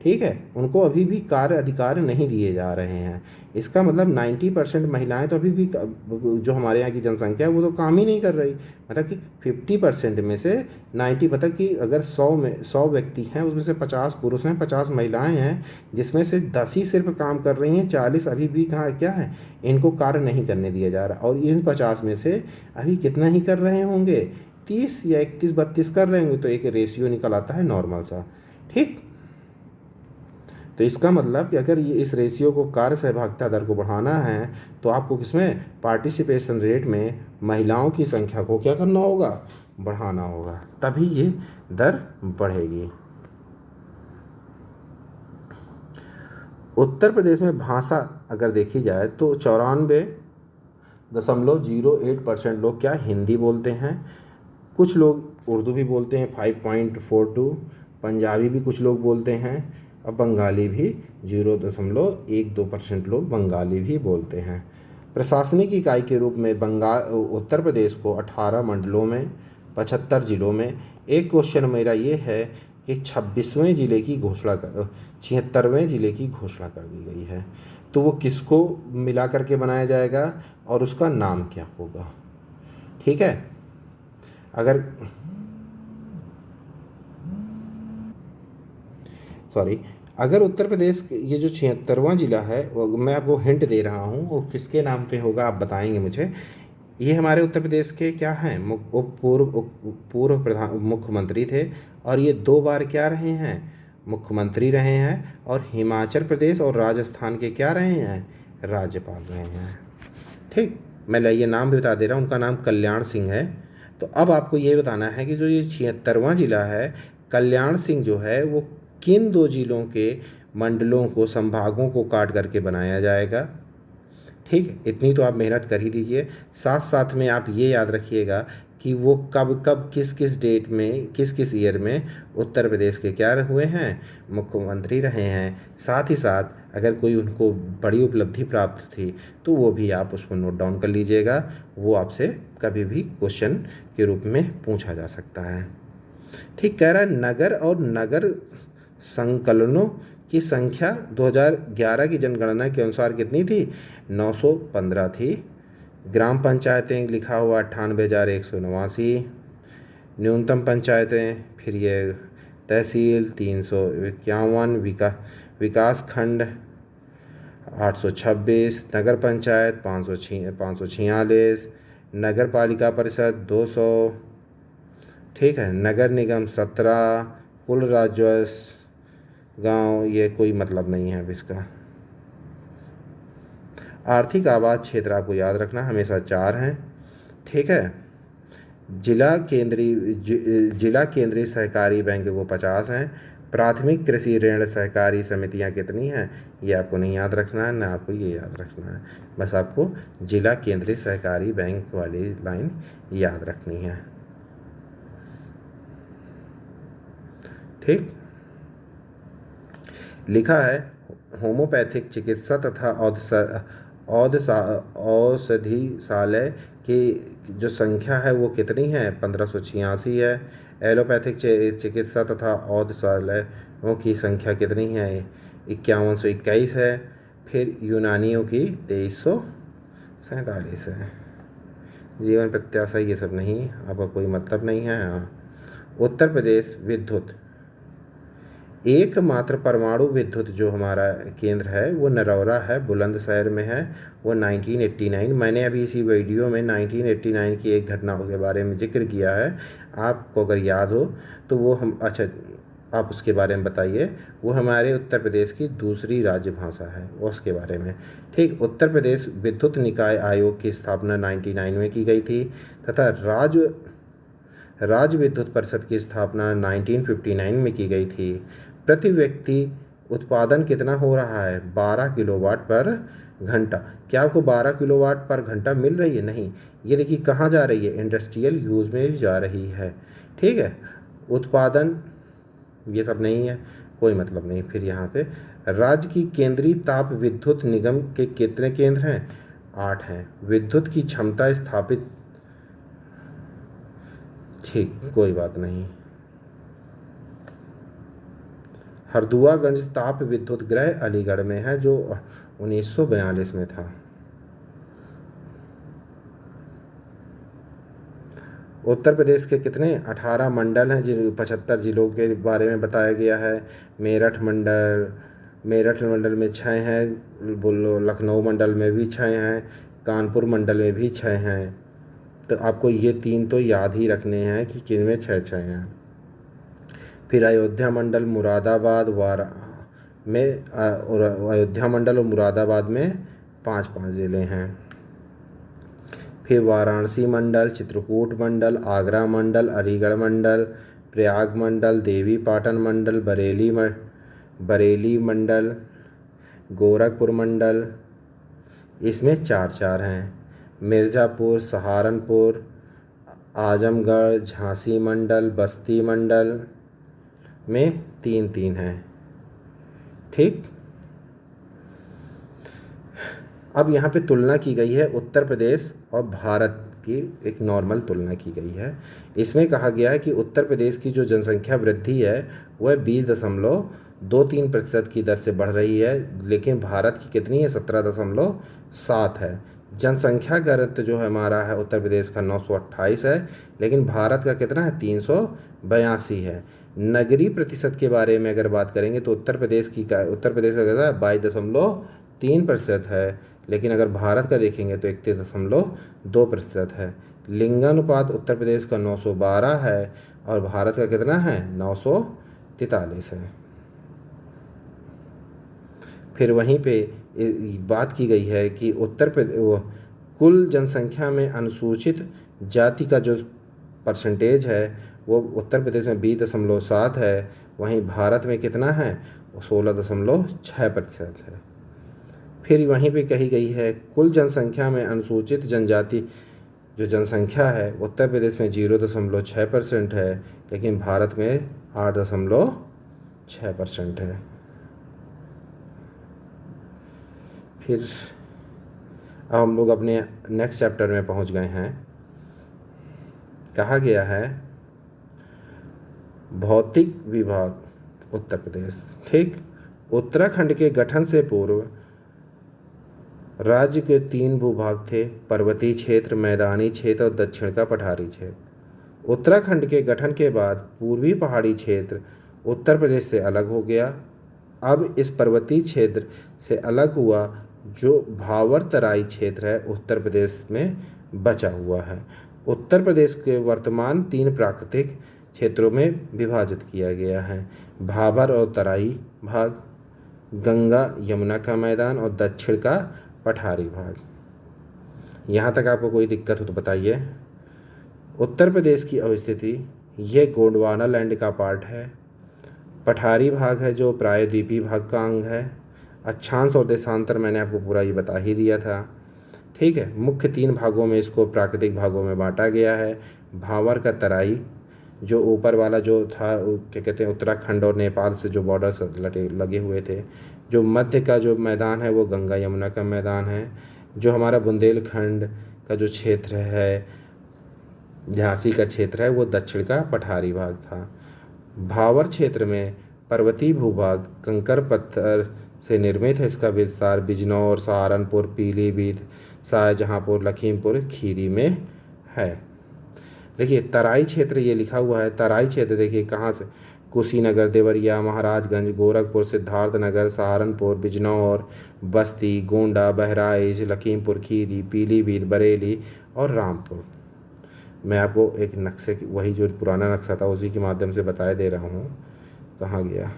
ठीक है। उनको अभी भी कार्य अधिकार नहीं दिए जा रहे हैं। इसका मतलब 90% महिलाएं तो अभी भी, जो हमारे यहाँ की जनसंख्या है वो तो काम ही नहीं कर रही। मतलब कि 50% में से 90, मतलब कि अगर 100 व्यक्ति हैं उसमें से 50 पुरुष हैं, 50 महिलाएं हैं, जिसमें से 10 ही सिर्फ काम कर रही हैं, 40 अभी भी क्या है, इनको कार्य नहीं करने दिया जा रहा। और इन 50 में से अभी कितना ही कर रहे होंगे? 30 या 31-32 कर रहे होंगे। तो एक रेशियो निकल आता है नॉर्मल सा, ठीक। तो इसका मतलब कि अगर ये इस रेशियो को, कार्य सहभागिता दर को बढ़ाना है तो आपको किसमें? पार्टिसिपेशन रेट में महिलाओं की संख्या को क्या करना होगा? बढ़ाना होगा, तभी ये दर बढ़ेगी। उत्तर प्रदेश में भाषा अगर देखी जाए तो 94.08% लोग क्या हिंदी बोलते हैं। कुछ लोग उर्दू भी बोलते हैं 5.42, पंजाबी भी कुछ लोग बोलते हैं, और बंगाली भी 0.12% लोग बंगाली भी बोलते हैं। प्रशासनिक इकाई के रूप में उत्तर प्रदेश को 18 मंडलों में 75 ज़िलों में। एक क्वेश्चन मेरा ये है एक 26वें ज़िले की घोषणा कर 76वें ज़िले की घोषणा कर दी गई है। तो वो किसको मिला करके बनाया जाएगा और उसका नाम क्या होगा? ठीक है। अगर सॉरी अगर उत्तर प्रदेश ये जो 76वां ज़िला है, वो मैं आपको हिंट दे रहा हूँ, वो किसके नाम पे होगा आप बताएंगे मुझे। ये हमारे उत्तर प्रदेश के क्या हैं, वो पूर्व प्रधान मुख्यमंत्री थे, और ये 2 बार क्या रहे हैं, मुख्यमंत्री रहे हैं, और हिमाचल प्रदेश और राजस्थान के क्या रहे हैं, राज्यपाल रहे हैं। ठीक, मैं ये नाम भी बता दे रहा हूँ, उनका नाम कल्याण सिंह है। तो अब आपको ये बताना है कि जो ये 76वां ज़िला है, कल्याण सिंह जो है वो किन 2 ज़िलों के मंडलों को, संभागों को काट करके बनाया जाएगा। ठीक है, इतनी तो आप मेहनत कर ही दीजिए। साथ साथ में आप ये याद रखिएगा कि वो कब कब किस किस डेट में, किस किस ईयर में उत्तर प्रदेश के क्या हुए हैं, मुख्यमंत्री रहे हैं। साथ ही साथ अगर कोई उनको बड़ी उपलब्धि प्राप्त थी तो वो भी आप उसको नोट डाउन कर लीजिएगा, वो आपसे कभी भी क्वेश्चन के रूप में पूछा जा सकता है। ठीक, कह रहा है नगर और नगर संकलनों की संख्या 2011 की जनगणना के अनुसार कितनी थी, 915 थी। ग्राम पंचायतें लिखा हुआ 98,189, न्यूनतम पंचायतें, फिर ये तहसील 351, विकास खंड 826, नगर पंचायत 546, नगर पालिका परिषद 200, ठीक है, नगर निगम 17, कुल राजस्व गांव ये कोई मतलब नहीं है अब इसका। आर्थिक आबाद क्षेत्र आपको याद रखना हमेशा 4 हैं। ठीक है, जिला केंद्रीय सहकारी बैंक वो 50 हैं। प्राथमिक कृषि ऋण सहकारी समितियां कितनी हैं, ये आपको नहीं याद रखना है, ना आपको ये याद रखना है, बस आपको जिला केंद्रीय सहकारी बैंक वाली लाइन याद रखनी है। ठीक, लिखा है होम्योपैथिक चिकित्सा तथा औषधिशालय की जो संख्या है वो कितनी है, 1586 है। एलोपैथिक चिकित्सा तथा औषधालयों की संख्या कितनी है, 5121 है। फिर यूनानियों की 2347 है। जीवन प्रत्याशा ये सब नहीं, आपका कोई मतलब नहीं है। उत्तर प्रदेश विद्युत एकमात्र परमाणु विद्युत जो हमारा केंद्र है वो नरौरा है, बुलंदशहर में है। वो 1989, मैंने अभी इसी वीडियो में 1989 की एक घटना के बारे में जिक्र किया है, आपको अगर याद हो तो वो हम अच्छा आप उसके बारे में बताइए। वो हमारे उत्तर प्रदेश की दूसरी राज्य भाषा है, उसके बारे में। ठीक, उत्तर प्रदेश विद्युत निकाय आयोग की स्थापना 1999 में की गई थी तथा राज्य विद्युत परिषद की स्थापना 1959 में की गई थी। प्रति व्यक्ति उत्पादन कितना हो रहा है, 12 किलोवाट पर घंटा। क्या आपको 12 किलोवाट पर घंटा मिल रही है, नहीं, ये देखिए कहाँ जा रही है, इंडस्ट्रियल यूज़ में भी जा रही है। ठीक है, उत्पादन ये सब नहीं है, कोई मतलब नहीं। फिर यहाँ पे राज्य की केंद्रीय ताप विद्युत निगम के कितने केंद्र हैं, 8 हैं। विद्युत की क्षमता स्थापित, ठीक, कोई बात नहीं। हरदुआगंज ताप विद्युत गृह अलीगढ़ में है, जो 1942 में था। उत्तर प्रदेश के कितने 18 मंडल हैं, जिन 75 जिलों के बारे में बताया गया है। मेरठ मंडल में 6 हैं, बोलो लखनऊ मंडल में भी 6 हैं, कानपुर मंडल में भी 6 हैं। तो आपको ये 3 तो याद ही रखने हैं कि किनमें 6 हैं। फिर अयोध्या मंडल मुरादाबाद अयोध्या मंडल और मुरादाबाद में 5 ज़िले हैं। फिर वाराणसी मंडल, चित्रकूट मंडल, आगरा मंडल, अलीगढ़ मंडल, प्रयाग मंडल, देवी पाटन मंडल, बरेली मंडल, गोरखपुर मंडल, इसमें 4 हैं। मिर्ज़ापुर, सहारनपुर, आजमगढ़, झांसी मंडल, बस्ती मंडल में 3 हैं। ठीक, अब यहाँ पे तुलना की गई है उत्तर प्रदेश और भारत की, एक नॉर्मल तुलना की गई है। इसमें कहा गया है कि उत्तर प्रदेश की जो जनसंख्या वृद्धि है वह 20.23% की दर से बढ़ रही है, लेकिन भारत की कितनी है? 17.7 है। जनसंख्या घनत्व जो है हमारा है उत्तर प्रदेश का 928 है, लेकिन भारत का कितना है? 382 है। नगरीय प्रतिशत के बारे में अगर बात करेंगे तो उत्तर प्रदेश का कितना है? 22.3% है, लेकिन अगर भारत का देखेंगे तो 31.2% है। लिंगानुपात उत्तर प्रदेश का 912 है और भारत का कितना है? 943 है। फिर वहीं पे बात की गई है कि उत्तर प्रदेश कुल जनसंख्या में अनुसूचित जाति का जो परसेंटेज है वो उत्तर प्रदेश में 20.7 है, वहीं भारत में कितना है? 16.6% है। फिर वहीं पे कही गई है कुल जनसंख्या में अनुसूचित जनजाति जो जनसंख्या है उत्तर प्रदेश में 0.6% है, लेकिन भारत में 8.6% है। फिर अब हम लोग अपने नेक्स्ट चैप्टर में पहुंच गए हैं। कहा गया है भौतिक विभाग उत्तर प्रदेश। ठीक, उत्तराखंड के गठन से पूर्व राज्य के 3 भूभाग थे: पर्वतीय क्षेत्र, मैदानी क्षेत्र और दक्षिण का पठारी क्षेत्र। उत्तराखंड के गठन के बाद पूर्वी पहाड़ी क्षेत्र उत्तर प्रदेश से अलग हो गया। अब इस पर्वतीय क्षेत्र से अलग हुआ जो भावर तराई क्षेत्र है उत्तर प्रदेश में बचा हुआ है। उत्तर प्रदेश के वर्तमान 3 प्राकृतिक क्षेत्रों में विभाजित किया गया है: भाबर और तराई भाग, गंगा यमुना का मैदान और दक्षिण का पठारी भाग। यहाँ तक आपको कोई दिक्कत हो तो बताइए। उत्तर प्रदेश की अवस्थिति यह गोंडवाना लैंड का पार्ट है। पठारी भाग है जो प्रायद्वीपीय भाग का अंग है। अक्षांश और देशांतर मैंने आपको पूरा ये बता ही दिया था। ठीक है, मुख्य 3 भागों में इसको प्राकृतिक भागों में बांटा गया है। भावर का तराई जो ऊपर वाला जो था क्या कहते हैं उत्तराखंड और नेपाल से जो बॉर्डर लगे हुए थे। जो मध्य का जो मैदान है वो गंगा यमुना का मैदान है। जो हमारा बुंदेलखंड का जो क्षेत्र है, झांसी का क्षेत्र है, वो दक्षिण का पठारी भाग था। भावर क्षेत्र में पर्वतीय भूभाग कंकर पत्थर से निर्मित है। इसका विस्तार बिजनौर, सहारनपुर, पीलीभीत, शाहजहांपुर, लखीमपुर खीरी में है। देखिए तराई क्षेत्र ये लिखा हुआ है। तराई क्षेत्र देखिए कहाँ से? कुशीनगर, देवरिया, महाराजगंज, गोरखपुर, सिद्धार्थनगर, सहारनपुर, बिजनौर, बस्ती, गोंडा, बहराइच, लखीमपुर खीरी, पीलीभीत, बरेली और रामपुर। मैं आपको एक नक्शे वही जो पुराना नक्शा था उसी के माध्यम से बताए दे रहा हूँ। कहाँ गया?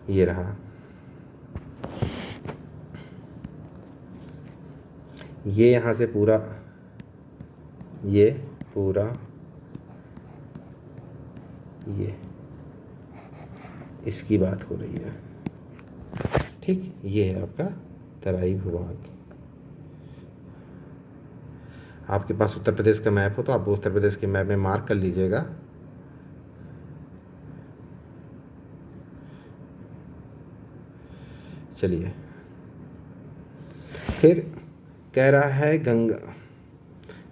ये रहा। ये यहाँ से पूरा ये ये इसकी बात हो रही है। ठीक, ये है आपका तराई भूभाग। आपके पास उत्तर प्रदेश का मैप हो तो आप उत्तर प्रदेश के मैप में मार्क कर लीजिएगा। चलिए, फिर कह रहा है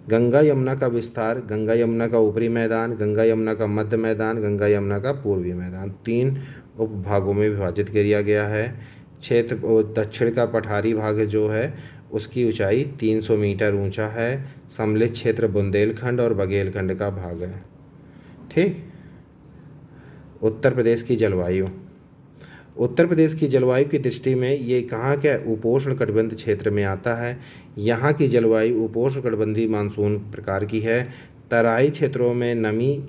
गंगा यमुना का विस्तार, गंगा यमुना का ऊपरी मैदान, गंगा यमुना का मध्य मैदान, गंगा यमुना का पूर्वी मैदान 3 उपभागों में विभाजित किया गया है। क्षेत्र दक्षिण का पठारी भाग जो है उसकी ऊंचाई 300 मीटर ऊंचा है। सम्मिलित क्षेत्र बुंदेलखंड और बघेलखंड का भाग है। ठीक, उत्तर प्रदेश की जलवायु। उत्तर प्रदेश की जलवायु की दृष्टि में ये कहाँ क्या उपोष्ण कटिबंधीय क्षेत्र में आता है। यहाँ की जलवायु उपोष्ण कटिबंधीय मानसून प्रकार की है। तराई क्षेत्रों में नमी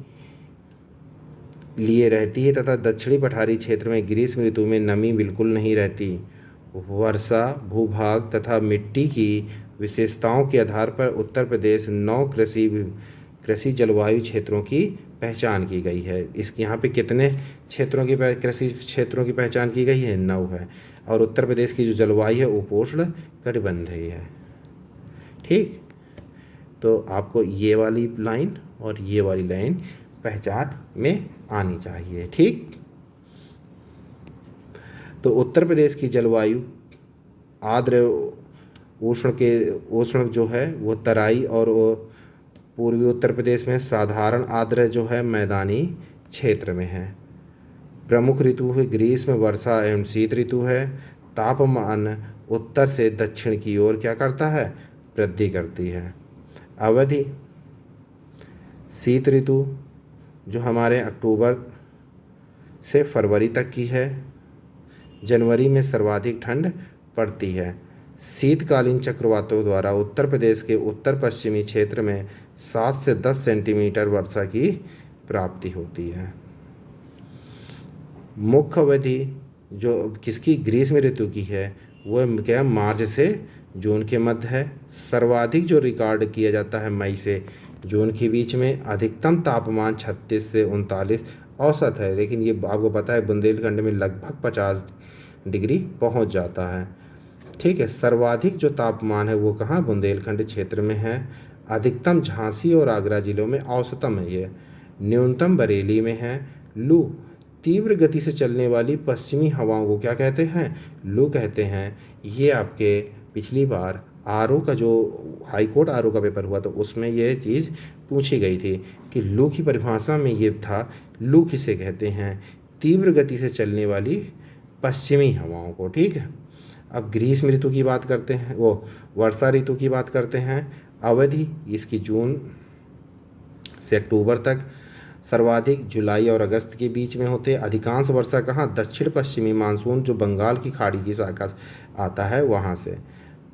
लिए रहती है तथा दक्षिणी पठारी क्षेत्र में ग्रीष्म ऋतु में नमी बिल्कुल नहीं रहती। वर्षा, भूभाग तथा मिट्टी की विशेषताओं के आधार पर उत्तर प्रदेश 9 कृषि जलवायु क्षेत्रों की पहचान की गई है। इसके यहाँ पे कितने क्षेत्रों की कृषि क्षेत्रों की पहचान की गई है? 9 है। और उत्तर प्रदेश की जो जलवायु है उपोष्ण कटिबंधीय है। ठीक, तो आपको ये वाली लाइन और ये वाली लाइन पहचान में आनी चाहिए। ठीक, तो उत्तर प्रदेश की जलवायु आर्द्र उष्ण जो है वो तराई और पूर्वी उत्तर प्रदेश में साधारण आर्द्र जो है मैदानी क्षेत्र में है। प्रमुख ऋतु है ग्रीष्म, वर्षा एवं शीत ऋतु है। तापमान उत्तर से दक्षिण की ओर क्या करता है, वृद्धि करती है। अवधि शीत ऋतु जो हमारे अक्टूबर से फरवरी तक की है। जनवरी में सर्वाधिक ठंड पड़ती है। शीतकालीन चक्रवातों द्वारा उत्तर प्रदेश के उत्तर पश्चिमी क्षेत्र में 7 से 10 सेंटीमीटर वर्षा की प्राप्ति होती है। मुख्य अवधि जो किसकी, ग्रीष्म ऋतु की है, वह क्या मार्च से जून के मध्य है। सर्वाधिक जो रिकॉर्ड किया जाता है मई से जून के बीच में। अधिकतम तापमान 36 से 39 औसत है, लेकिन ये आपको पता है बुंदेलखंड में लगभग 50 डिग्री पहुंच जाता है। ठीक है, सर्वाधिक जो तापमान है वो कहाँ, बुंदेलखंड क्षेत्र में है। अधिकतम झांसी और आगरा जिलों में, औसतम है ये। न्यूनतम बरेली में है। लू तीव्र गति से चलने वाली पश्चिमी हवाओं को क्या कहते हैं, लू कहते हैं। ये आपके पिछली बार आरओ का जो हाईकोर्ट आरओ का पेपर हुआ तो उसमें ये चीज़ पूछी गई थी कि लू की परिभाषा में ये था, लू किसे कहते हैं, तीव्र गति से चलने वाली पश्चिमी हवाओं को। ठीक है, अब ग्रीष्म ऋतु की बात करते हैं, वो वर्षा ऋतु की बात करते हैं। अवधि इसकी जून से अक्टूबर तक। सर्वाधिक जुलाई और अगस्त के बीच में होते। अधिकांश वर्षा कहाँ, दक्षिण पश्चिमी मानसून जो बंगाल की खाड़ी की शाखा आता है वहाँ से।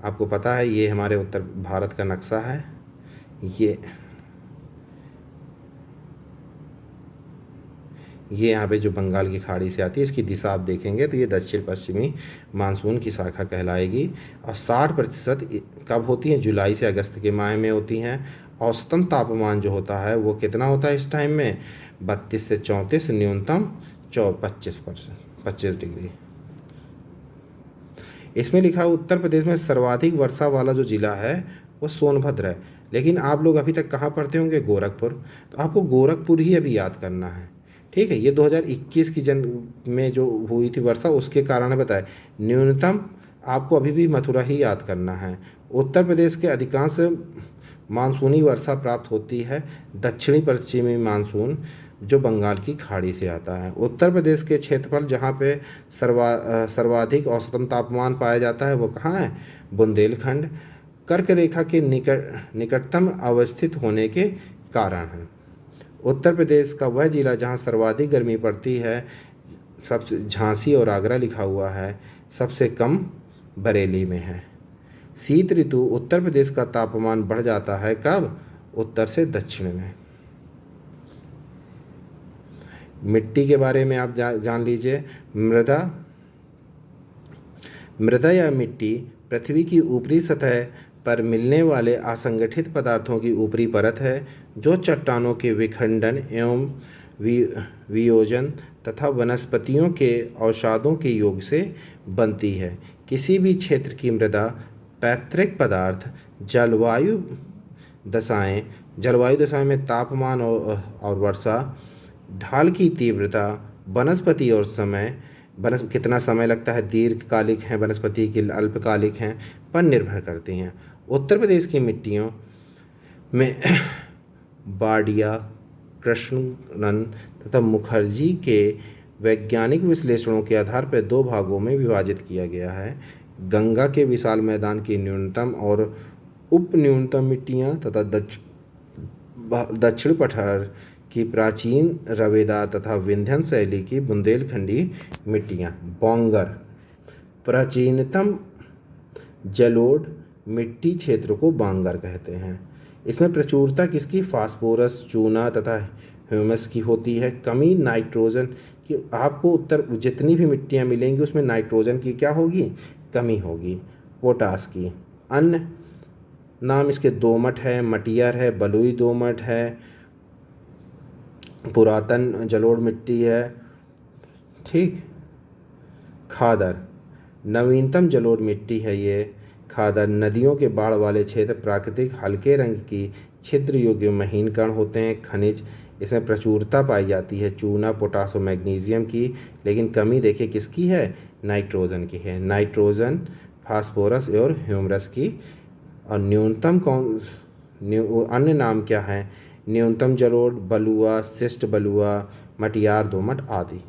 आपको पता है ये हमारे उत्तर भारत का नक्शा है। ये यहाँ पे जो बंगाल की खाड़ी से आती है इसकी दिशा आप देखेंगे तो ये दक्षिण पश्चिमी मानसून की शाखा कहलाएगी। और 60% कब होती हैं, जुलाई से अगस्त के माह में होती हैं। औसतन तापमान जो होता है वो कितना होता है इस टाइम में, 32 से 34, न्यूनतम 25 डिग्री। इसमें लिखा है उत्तर प्रदेश में सर्वाधिक वर्षा वाला जो जिला है वो सोनभद्र है। लेकिन आप लोग अभी तक कहाँ पढ़ते होंगे, गोरखपुर, तो आपको गोरखपुर ही अभी याद करना है। ठीक है, ये 2021 की में जो हुई थी वर्षा उसके कारण बताए। न्यूनतम आपको अभी भी मथुरा ही याद करना है। उत्तर प्रदेश के अधिकांश मानसूनी वर्षा प्राप्त होती है दक्षिणी पश्चिमी मानसून जो बंगाल की खाड़ी से आता है। उत्तर प्रदेश के क्षेत्रफल जहाँ पे सर्वाधिक औसतन तापमान पाया जाता है वो कहाँ है, बुंदेलखंड। कर्क रेखा के निकटतम अवस्थित होने के कारण है। उत्तर प्रदेश का वह जिला जहाँ सर्वाधिक गर्मी पड़ती है, सबसे झांसी और आगरा लिखा हुआ है, सबसे कम बरेली में है। शीत ऋतु उत्तर प्रदेश का तापमान बढ़ जाता है कब, उत्तर से दक्षिण में। मिट्टी के बारे में आप जान लीजिए। मृदा या मिट्टी पृथ्वी की ऊपरी सतह पर मिलने वाले असंगठित पदार्थों की ऊपरी परत है जो चट्टानों के विखंडन एवं वियोजन तथा वनस्पतियों के अवसादों के योग से बनती है। किसी भी क्षेत्र की मृदा, पैतृक पदार्थ, जलवायु दशाएं में तापमान और वर्षा, ढाल की तीव्रता, वनस्पति और समय, कितना समय लगता है, दीर्घकालिक हैं वनस्पति की, अल्पकालिक हैं, पर निर्भर करती हैं। उत्तर प्रदेश की मिट्टियों में बाडिया, कृष्णन तथा मुखर्जी के वैज्ञानिक विश्लेषणों के आधार पर 2 भागों में विभाजित किया गया है। गंगा के विशाल मैदान की न्यूनतम और उप न्यूनतम मिट्टियाँ तथा दक्षिण पठार की प्राचीन रवेदार तथा विंध्यन शैली की बुंदेलखंडी मिट्टियाँ। बोंगर प्राचीनतम जलोढ़ मिट्टी क्षेत्र को बांगर कहते हैं। इसमें प्रचुरता किसकी, फास्फोरस, चूना तथा ह्यूमस की होती है। कमी नाइट्रोजन की, आपको उत्तर जितनी भी मिट्टियाँ मिलेंगी उसमें नाइट्रोजन की क्या होगी, कमी होगी। पोटास की। अन्य नाम इसके दोमट है, मटियर है, बलुई दोमट है, पुरातन जलोढ़ मिट्टी है। ठीक। खादर नवीनतम जलोढ़ मिट्टी है ये। खादर नदियों के बाढ़ वाले क्षेत्र प्राकृतिक हल्के रंग की छिद्र योग्य महीन कण होते हैं। खनिज इसमें प्रचुरता पाई जाती है चूना, पोटास और मैग्नीशियम की, लेकिन कमी देखिए किसकी है, नाइट्रोजन की है। नाइट्रोजन, फास्फोरस और ह्यूमरस की। और अन्य नाम क्या हैं? न्यूनतम जलोढ़, बलुआ, शिष्ट बलुआ, मटियार दोमट आदि।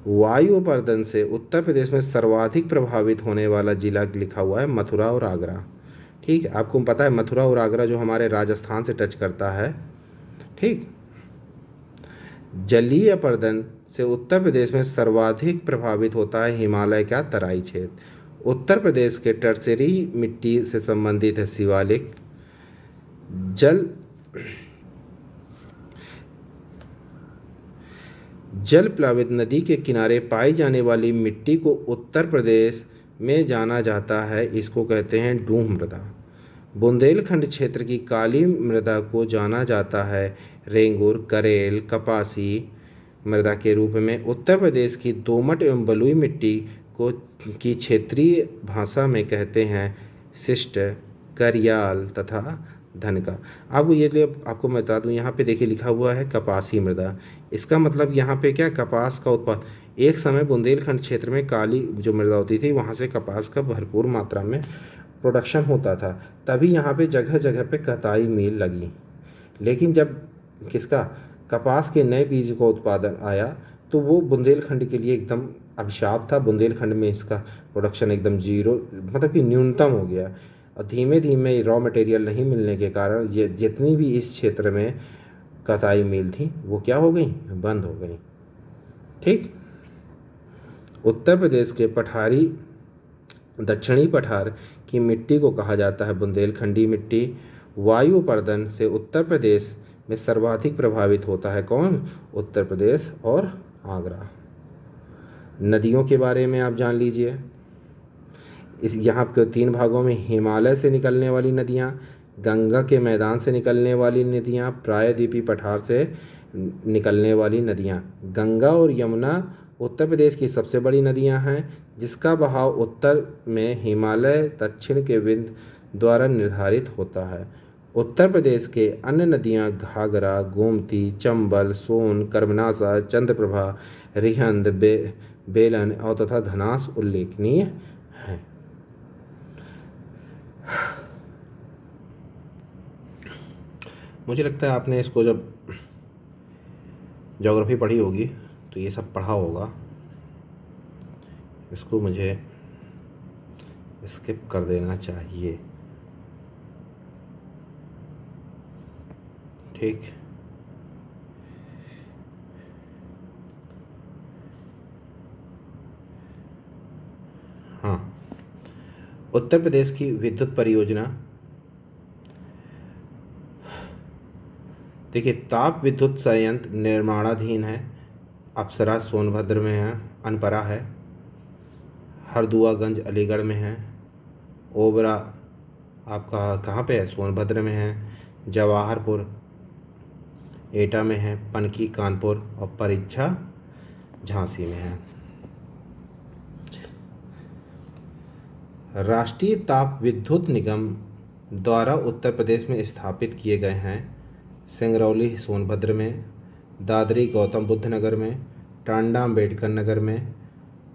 वायु अपर्दन से उत्तर प्रदेश में सर्वाधिक प्रभावित होने वाला जिला लिखा हुआ है मथुरा और आगरा। ठीक है, आपको पता है मथुरा और आगरा जो हमारे राजस्थान से टच करता है। ठीक, जलीय अपर्दन से उत्तर प्रदेश में सर्वाधिक प्रभावित होता है हिमालय का तराई क्षेत्र। उत्तर प्रदेश के टर्सरी मिट्टी से संबंधित है शिवालिक। जल प्लावित नदी के किनारे पाई जाने वाली मिट्टी को उत्तर प्रदेश में जाना जाता है, इसको कहते हैं डूह मृदा। बुंदेलखंड क्षेत्र की काली मृदा को जाना जाता है रेंगुर, करेल, कपासी मृदा के रूप में। उत्तर प्रदेश की दोमट एवं बलुई मिट्टी को की क्षेत्रीय भाषा में कहते हैं शिष्ट, करियाल तथा धनका। अब ये आपको मैं बता दूं, यहाँ पे देखिए लिखा हुआ है कपासी मृदा। इसका मतलब यहाँ पे क्या, कपास का उत्पाद। एक समय बुंदेलखंड क्षेत्र में काली जो मृदा होती थी वहाँ से कपास का भरपूर मात्रा में प्रोडक्शन होता था, तभी यहाँ पे जगह जगह पे कताई मिल लगी। लेकिन जब किसका, कपास के नए बीज का उत्पादन आया तो वो बुंदेलखंड के लिए एकदम अभिशाप था। बुंदेलखंड में इसका प्रोडक्शन एकदम जीरो, मतलब कि न्यूनतम हो गया। और धीमे धीमे रॉ मटेरियल नहीं मिलने के कारण ये जितनी भी इस क्षेत्र में कताई मिल थी वो क्या हो गई, बंद हो गई। ठीक, उत्तर प्रदेश के पठारी दक्षिणी पठार की मिट्टी को कहा जाता है बुंदेलखंडी मिट्टी। वायु अपर्दन से उत्तर प्रदेश में सर्वाधिक प्रभावित होता है कौन, उत्तर प्रदेश और आगरा। नदियों के बारे में आप जान लीजिए। इस यहाँ के 3 भागों में हिमालय से निकलने वाली नदियाँ, गंगा के मैदान से निकलने वाली नदियाँ, प्रायद्वीपीय पठार से निकलने वाली नदियाँ। गंगा और यमुना उत्तर प्रदेश की सबसे बड़ी नदियाँ हैं, जिसका बहाव उत्तर में हिमालय, दक्षिण के विंध्य द्वारा निर्धारित होता है। उत्तर प्रदेश के अन्य नदियाँ घाघरा, गोमती, चंबल, सोन, कर्मनासा, चंद्रप्रभा, रिहंद, बेलन और तथा धनास उल्लेखनीय हैं। मुझे लगता है आपने इसको जब ज्योग्राफी पढ़ी होगी तो ये सब पढ़ा होगा, इसको मुझे स्किप कर देना चाहिए। ठीक, हाँ, उत्तर प्रदेश की विद्युत परियोजना, देखिए ताप विद्युत संयंत्र निर्माणाधीन है। अप्सरा सोनभद्र में है, अनपरा है, हरदुआगंज अलीगढ़ में है, ओबरा आपका कहाँ पे है, सोनभद्र में है, जवाहरपुर एटा में है, पनकी कानपुर और परीक्षा झांसी में है। राष्ट्रीय ताप विद्युत निगम द्वारा उत्तर प्रदेश में स्थापित किए गए हैं सिंगरौली सोनभद्र में, दादरी गौतम बुद्ध नगर में, टांडा अम्बेडकर नगर में,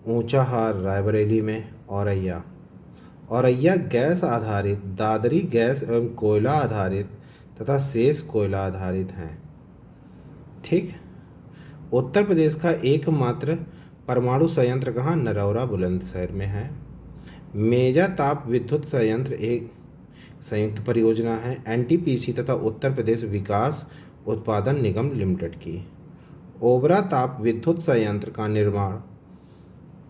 ऊंचाहार रायबरेली में, औरैया गैस आधारित, दादरी गैस एवं कोयला आधारित तथा शेष कोयला आधारित हैं। ठीक, उत्तर प्रदेश का एकमात्र परमाणु संयंत्र कहाँ, नरौरा बुलंदशहर में है। मेजा ताप विद्युत संयंत्र एक संयुक्त परियोजना है एनटीपीसी तथा उत्तर प्रदेश विकास उत्पादन निगम लिमिटेड की। ओबरा ताप विद्युत संयंत्र का निर्माण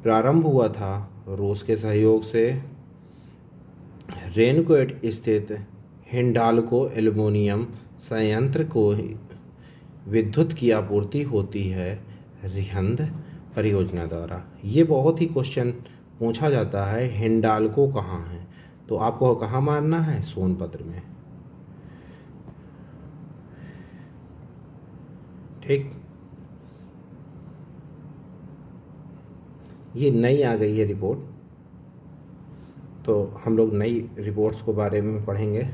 प्रारंभ हुआ था रूस के सहयोग से। रेनकोट स्थित हिंडाल्को एल्युमिनियम संयंत्र को विद्युत की आपूर्ति होती है रिहंद परियोजना द्वारा। ये बहुत ही क्वेश्चन पूछा जाता है, हिंडाल्को कहाँ है, तो आपको कहाँ मानना है, सोनभद्र में। ठीक, ये नई आ गई है रिपोर्ट, तो हम लोग नई रिपोर्ट्स को बारे में पढ़ेंगे।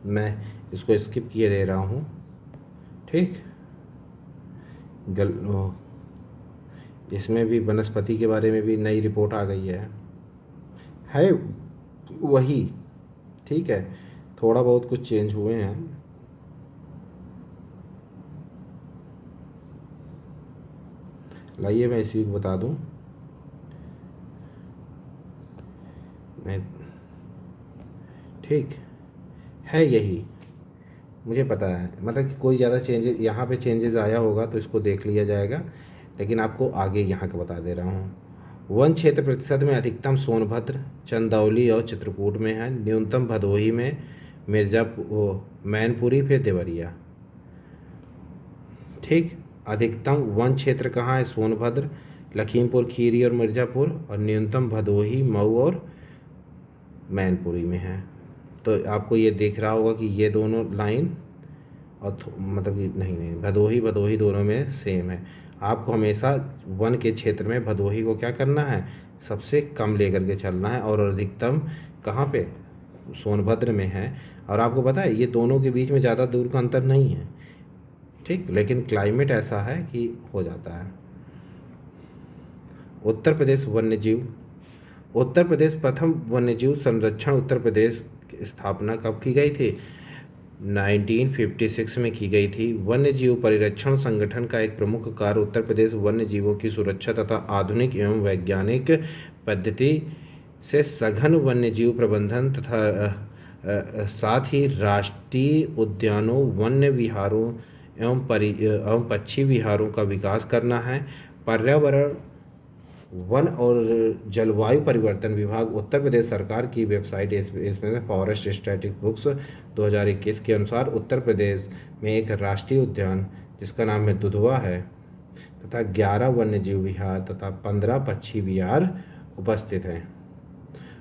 मैं इसको स्किप किए दे रहा हूँ। ठीक, इसमें भी वनस्पति के बारे में भी नई रिपोर्ट आ गई है वही। ठीक है, थोड़ा बहुत कुछ चेंज हुए हैं। लाइए मैं इसी को बता दूं। मैं ठीक है यही, मुझे पता है, मतलब कि कोई ज़्यादा चेंजेस यहाँ पे चेंजेस आया होगा तो इसको देख लिया जाएगा, लेकिन आपको आगे यहाँ का बता दे रहा हूँ। वन क्षेत्र प्रतिशत में अधिकतम सोनभद्र, चंदौली और चित्रकूट में है, न्यूनतम भदोही में, मिर्ज़ापुर, मैनपुरी, फिर देवरिया। ठीक, अधिकतम वन क्षेत्र कहाँ है? सोनभद्र, लखीमपुर खीरी और मिर्ज़ापुर, और न्यूनतम भदोही, मऊ और मैनपुरी में है। तो आपको ये दिख रहा होगा कि ये दोनों लाइन और मतलब कि नहीं भदोही भदोही दोनों में सेम है। आपको हमेशा वन के क्षेत्र में भदोही को क्या करना है? सबसे कम लेकर के चलना है, और अधिकतम कहाँ पे? सोनभद्र में है। और आपको पता है ये दोनों के बीच में ज़्यादा दूर का अंतर नहीं है, ठीक, लेकिन क्लाइमेट ऐसा है कि हो जाता है। उत्तर प्रदेश वन्यजीव। उत्तर प्रदेश प्रथम वन्यजीव संरक्षण उत्तर प्रदेश की स्थापना कब की गई थी? 1956 में की गई थी। वन्यजीव परिरक्षण संगठन का एक प्रमुख कार्य उत्तर प्रदेश वन्य जीवों की सुरक्षा तथा आधुनिक एवं वैज्ञानिक पद्धति से सघन वन्यजीव प्रबंधन तथा साथ ही राष्ट्रीय उद्यानों, वन्य विहारों एवं पक्षी विहारों का विकास करना है। पर्यावरण, वन और जलवायु परिवर्तन विभाग उत्तर प्रदेश सरकार की वेबसाइट इसमें फॉरेस्ट स्टैटिक बुक्स 2021 के अनुसार उत्तर प्रदेश में एक राष्ट्रीय उद्यान जिसका नाम है दुधवा है तथा 11 वन्यजीव विहार तथा 15 पक्षी विहार उपस्थित हैं।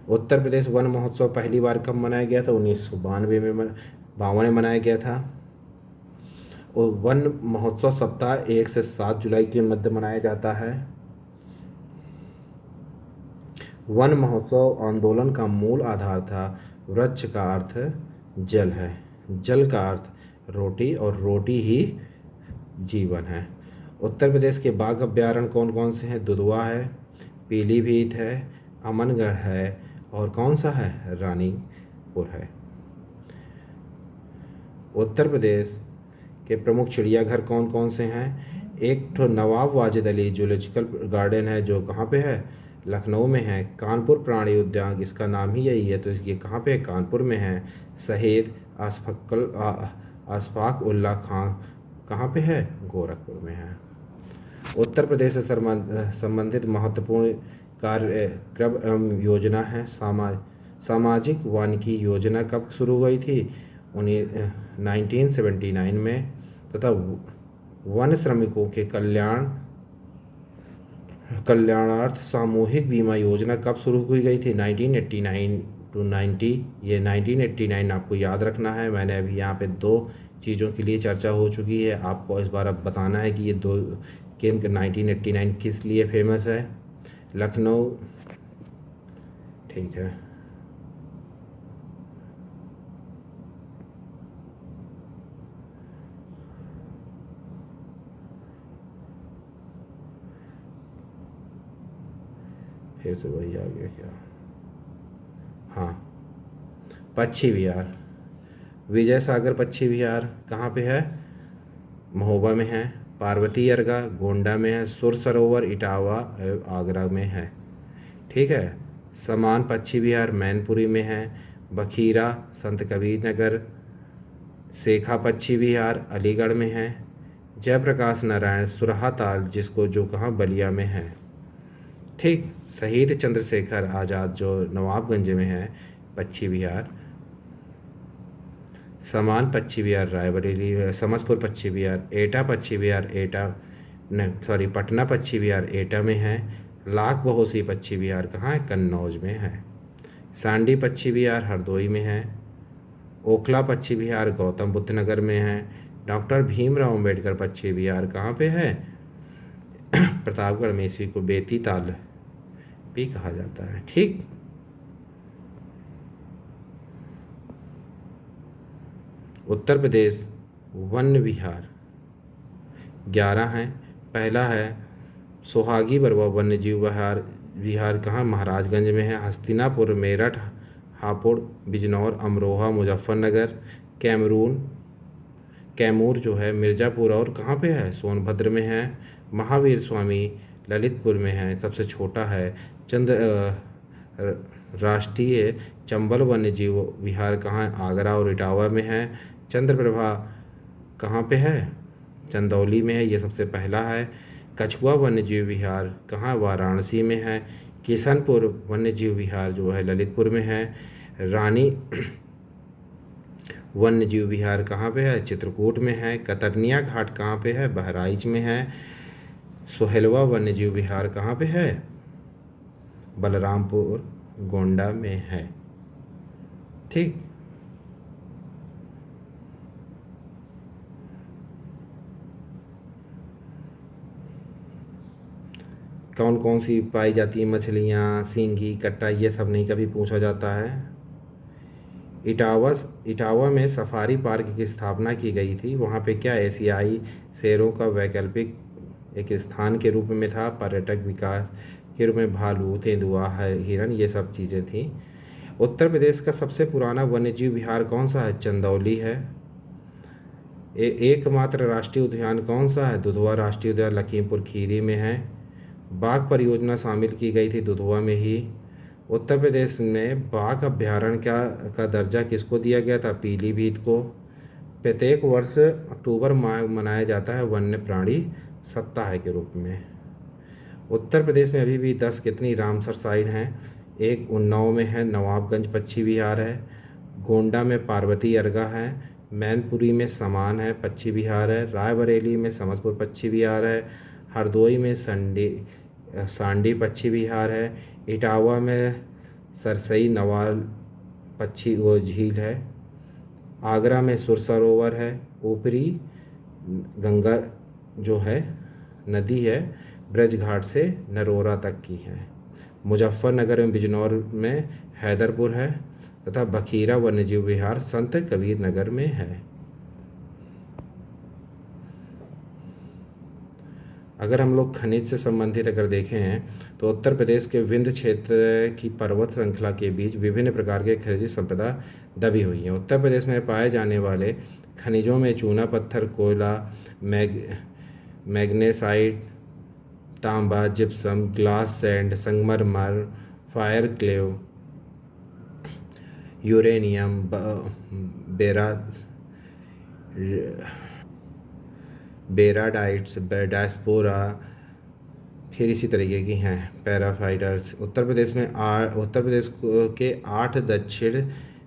उत्तर प्रदेश वन महोत्सव पहली बार कब मनाया गया था? 1992 में मनाया गया था। और वन महोत्सव सप्ताह 1 से 7 जुलाई के मध्य मनाया जाता है। वन महोत्सव आंदोलन का मूल आधार था वृक्ष का अर्थ जल है, जल का अर्थ रोटी और रोटी ही जीवन है। उत्तर प्रदेश के बाघ अभ्यारण्य कौन कौन से हैं? दुधवा है, पीलीभीत है, अमनगढ़ है, और कौन सा है? रानीपुर है। उत्तर प्रदेश के प्रमुख चिड़ियाघर कौन कौन से हैं? एक तो नवाब वाजिद अली जूलॉजिकल गार्डन है जो कहाँ पे है? लखनऊ में है। कानपुर प्राणी उद्यान, इसका नाम ही यही है तो ये कहाँ पे है? कानपुर में है। शहीद अशफाक उल्लाह खां कहाँ पे है? गोरखपुर में है। उत्तर प्रदेश से संबंधित महत्वपूर्ण कार्यक्रम एवं योजना है। सामाजिक वानिकी योजना कब शुरू हुई थी? 1979 में। तथा वन श्रमिकों के कल्याणार्थ सामूहिक बीमा योजना कब शुरू की गई थी? 1989 टू 90। ये 1989 आपको याद रखना है। मैंने अभी यहाँ पे 2 चीज़ों के लिए चर्चा हो चुकी है, आपको इस बार अब बताना है कि ये 2 केंद्र 1989 किस लिए फेमस है। लखनऊ, ठीक है, फिर से वही आ गया क्या? हाँ, पक्षी विहार, विजय सागर पक्षी विहार कहाँ पे है? महोबा में है। पार्वती अर्गा गोंडा में है। सुर सरोवर इटावा आगरा में है। ठीक है। समान पक्षी विहार मैनपुरी में है। बखीरा संत कबीर नगर। सेखा पक्षी विहार अलीगढ़ में है। जयप्रकाश नारायण सुरहा ताल जिसको जो कहाँ बलिया में है। ठीक। शहीद चंद्रशेखर आज़ाद जो नवाबगंज में है पक्षी विहार। समान पक्षी विहार रायबरेली। समसपुर पक्षी विहार एटा पक्षी विहार पटना पक्षी विहार एटा में है। लाख बहोसी पक्षी विहार कहाँ है? कन्नौज में है। सांडी पक्षी विहार हरदोई में है। ओखला पक्षी विहार गौतम बुद्ध नगर में है। डॉक्टर भीमराव अम्बेडकर पक्षी विहार कहाँ पे है? प्रतापगढ़ में। इसी को बेती ताल भी कहा जाता है। ठीक। उत्तर प्रदेश वन विहार 11 हैं। पहला है सोहागी बरवा वन्यजीव विहार विहार कहाँ? महाराजगंज में है। हस्तिनापुर, मेरठ, हापुड़, बिजनौर, अमरोहा, मुजफ्फरनगर, कैमरून कैमूर जो है मिर्ज़ापुर और कहाँ पे है? सोनभद्र में है। महावीर स्वामी ललितपुर में है, सबसे छोटा है। राष्ट्रीय चंबल वन्यजीव विहार कहाँ है? आगरा और इटावा में है। चंद्रप्रभा कहाँ पे है? चंदौली में है, ये सबसे पहला है। कछुआ वन्यजीव विहार कहाँ? वाराणसी में है। किशनपुर वन्यजीव विहार जो है ललितपुर में है। रानी वन्यजीव विहार कहाँ पे है? चित्रकूट में है। कतरनिया घाट कहाँ पे है? बहराइच में है। सोहेलवा वन्यजीव विहार कहाँ पे है? बलरामपुर गोंडा में है। ठीक, कौन कौन सी पाई जाती है मछलियाँ? सींगी, कट्टा, ये सब नहीं कभी पूछा जाता है। इटावा में सफारी पार्क की स्थापना की गई थी। वहाँ पे क्या एशियाई शेरों का वैकल्पिक एक स्थान के रूप में था। पर्यटक विकास के रूप में भालू, तेंदुआ, हिरन, ये सब चीज़ें थी। उत्तर प्रदेश का सबसे पुराना वन्यजीव विहार कौन सा है? चंदौली है। एकमात्र राष्ट्रीय उद्यान कौन सा है? दुधवा राष्ट्रीय उद्यान लखीमपुर खीरी में है। बाघ परियोजना शामिल की गई थी दुधवा में ही। उत्तर प्रदेश में बाघ अभ्यारण्य का दर्जा किसको दिया गया था? पीलीभीत को। प्रत्येक वर्ष अक्टूबर माह मनाया जाता है वन्य प्राणी सप्ताह के रूप में। उत्तर प्रदेश में अभी भी 10 कितनी रामसर साइट हैं? एक उन्नाव में है, नवाबगंज पक्षी विहार है, गोंडा में पार्वती अर्गा है, मैनपुरी में समान है पक्षी विहार है, रायबरेली में समसपुर पक्षी विहार है, हरदोई में सांडी पक्षी विहार है, इटावा में सरसई नवाल पक्षी वो झील है, आगरा में सुर सरोवर है, ऊपरी गंगा जो है नदी है ब्रज घाट से नरोरा तक की है। मुजफ्फरनगर में बिजनौर में हैदरपुर है तथा बखीरा वन्यजीव विहार संत कबीर नगर में है। अगर हम लोग खनिज से संबंधित अगर देखें तो उत्तर प्रदेश के विंध्य क्षेत्र की पर्वत श्रृंखला के बीच विभिन्न प्रकार के खनिज संपदा दबी हुई है। उत्तर प्रदेश में पाए जाने वाले खनिजों में चूना पत्थर, कोयला, मैग्नेसाइट, तांबा, जिप्सम, ग्लास सैंड, संगमरमर, फायर क्लेव, यूरेनियम, बेराडाइट्स, डायस्पोरा, फिर इसी तरीके की हैं पैराफाइटर्स। उत्तर प्रदेश के 8 दक्षिण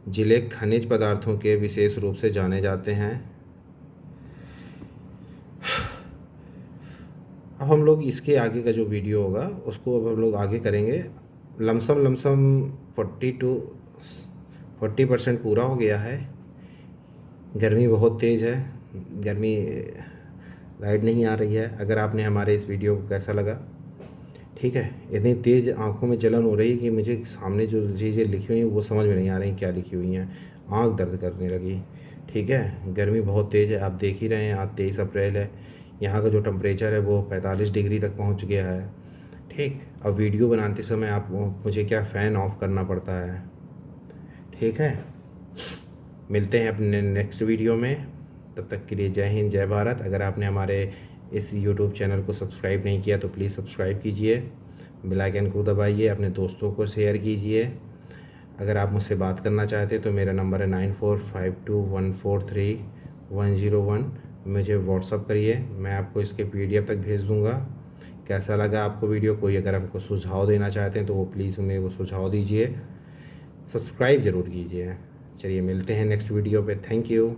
जिले खनिज पदार्थों के विशेष रूप से जाने जाते हैं। अब हम लोग इसके आगे का जो वीडियो होगा उसको अब हम लोग आगे करेंगे। लमसम 40% पूरा हो गया है। गर्मी बहुत तेज़ है, गर्मी लाइट नहीं आ रही है। अगर आपने हमारे इस वीडियो को कैसा लगा, ठीक है, इतनी तेज़ आंखों में जलन हो रही है कि मुझे सामने जो चीज़ें लिखी हुई हैं वो समझ में नहीं आ रही क्या लिखी हुई हैं, आंख दर्द करने लगी। ठीक है, गर्मी बहुत तेज़ है, आप देख ही रहे हैं। आज 23 अप्रैल है, यहाँ का जो टेम्परेचर है वो 45 डिग्री तक पहुँच गया है। ठीक, अब वीडियो बनाते समय मुझे क्या फ़ैन ऑफ करना पड़ता है। ठीक है, मिलते हैं अपने नेक्स्ट वीडियो में, तब तक के लिए जय हिंद, जय भारत। अगर आपने हमारे इस यूट्यूब चैनल को सब्सक्राइब नहीं किया तो प्लीज़ सब्सक्राइब कीजिए, बेल आइकन को दबाइए, अपने दोस्तों को शेयर कीजिए। अगर आप मुझसे बात करना चाहते तो मेरा नंबर है 9452143101। मुझे व्हाट्सअप करिए, मैं आपको इसके PDF तक भेज दूँगा। कैसा लगा आपको वीडियो? कोई अगर हमको सुझाव देना चाहते हैं तो वो प्लीज़ हमें वो सुझाव दीजिए। सब्सक्राइब ज़रूर कीजिए। चलिए मिलते हैं नेक्स्ट वीडियो पे। Thank you.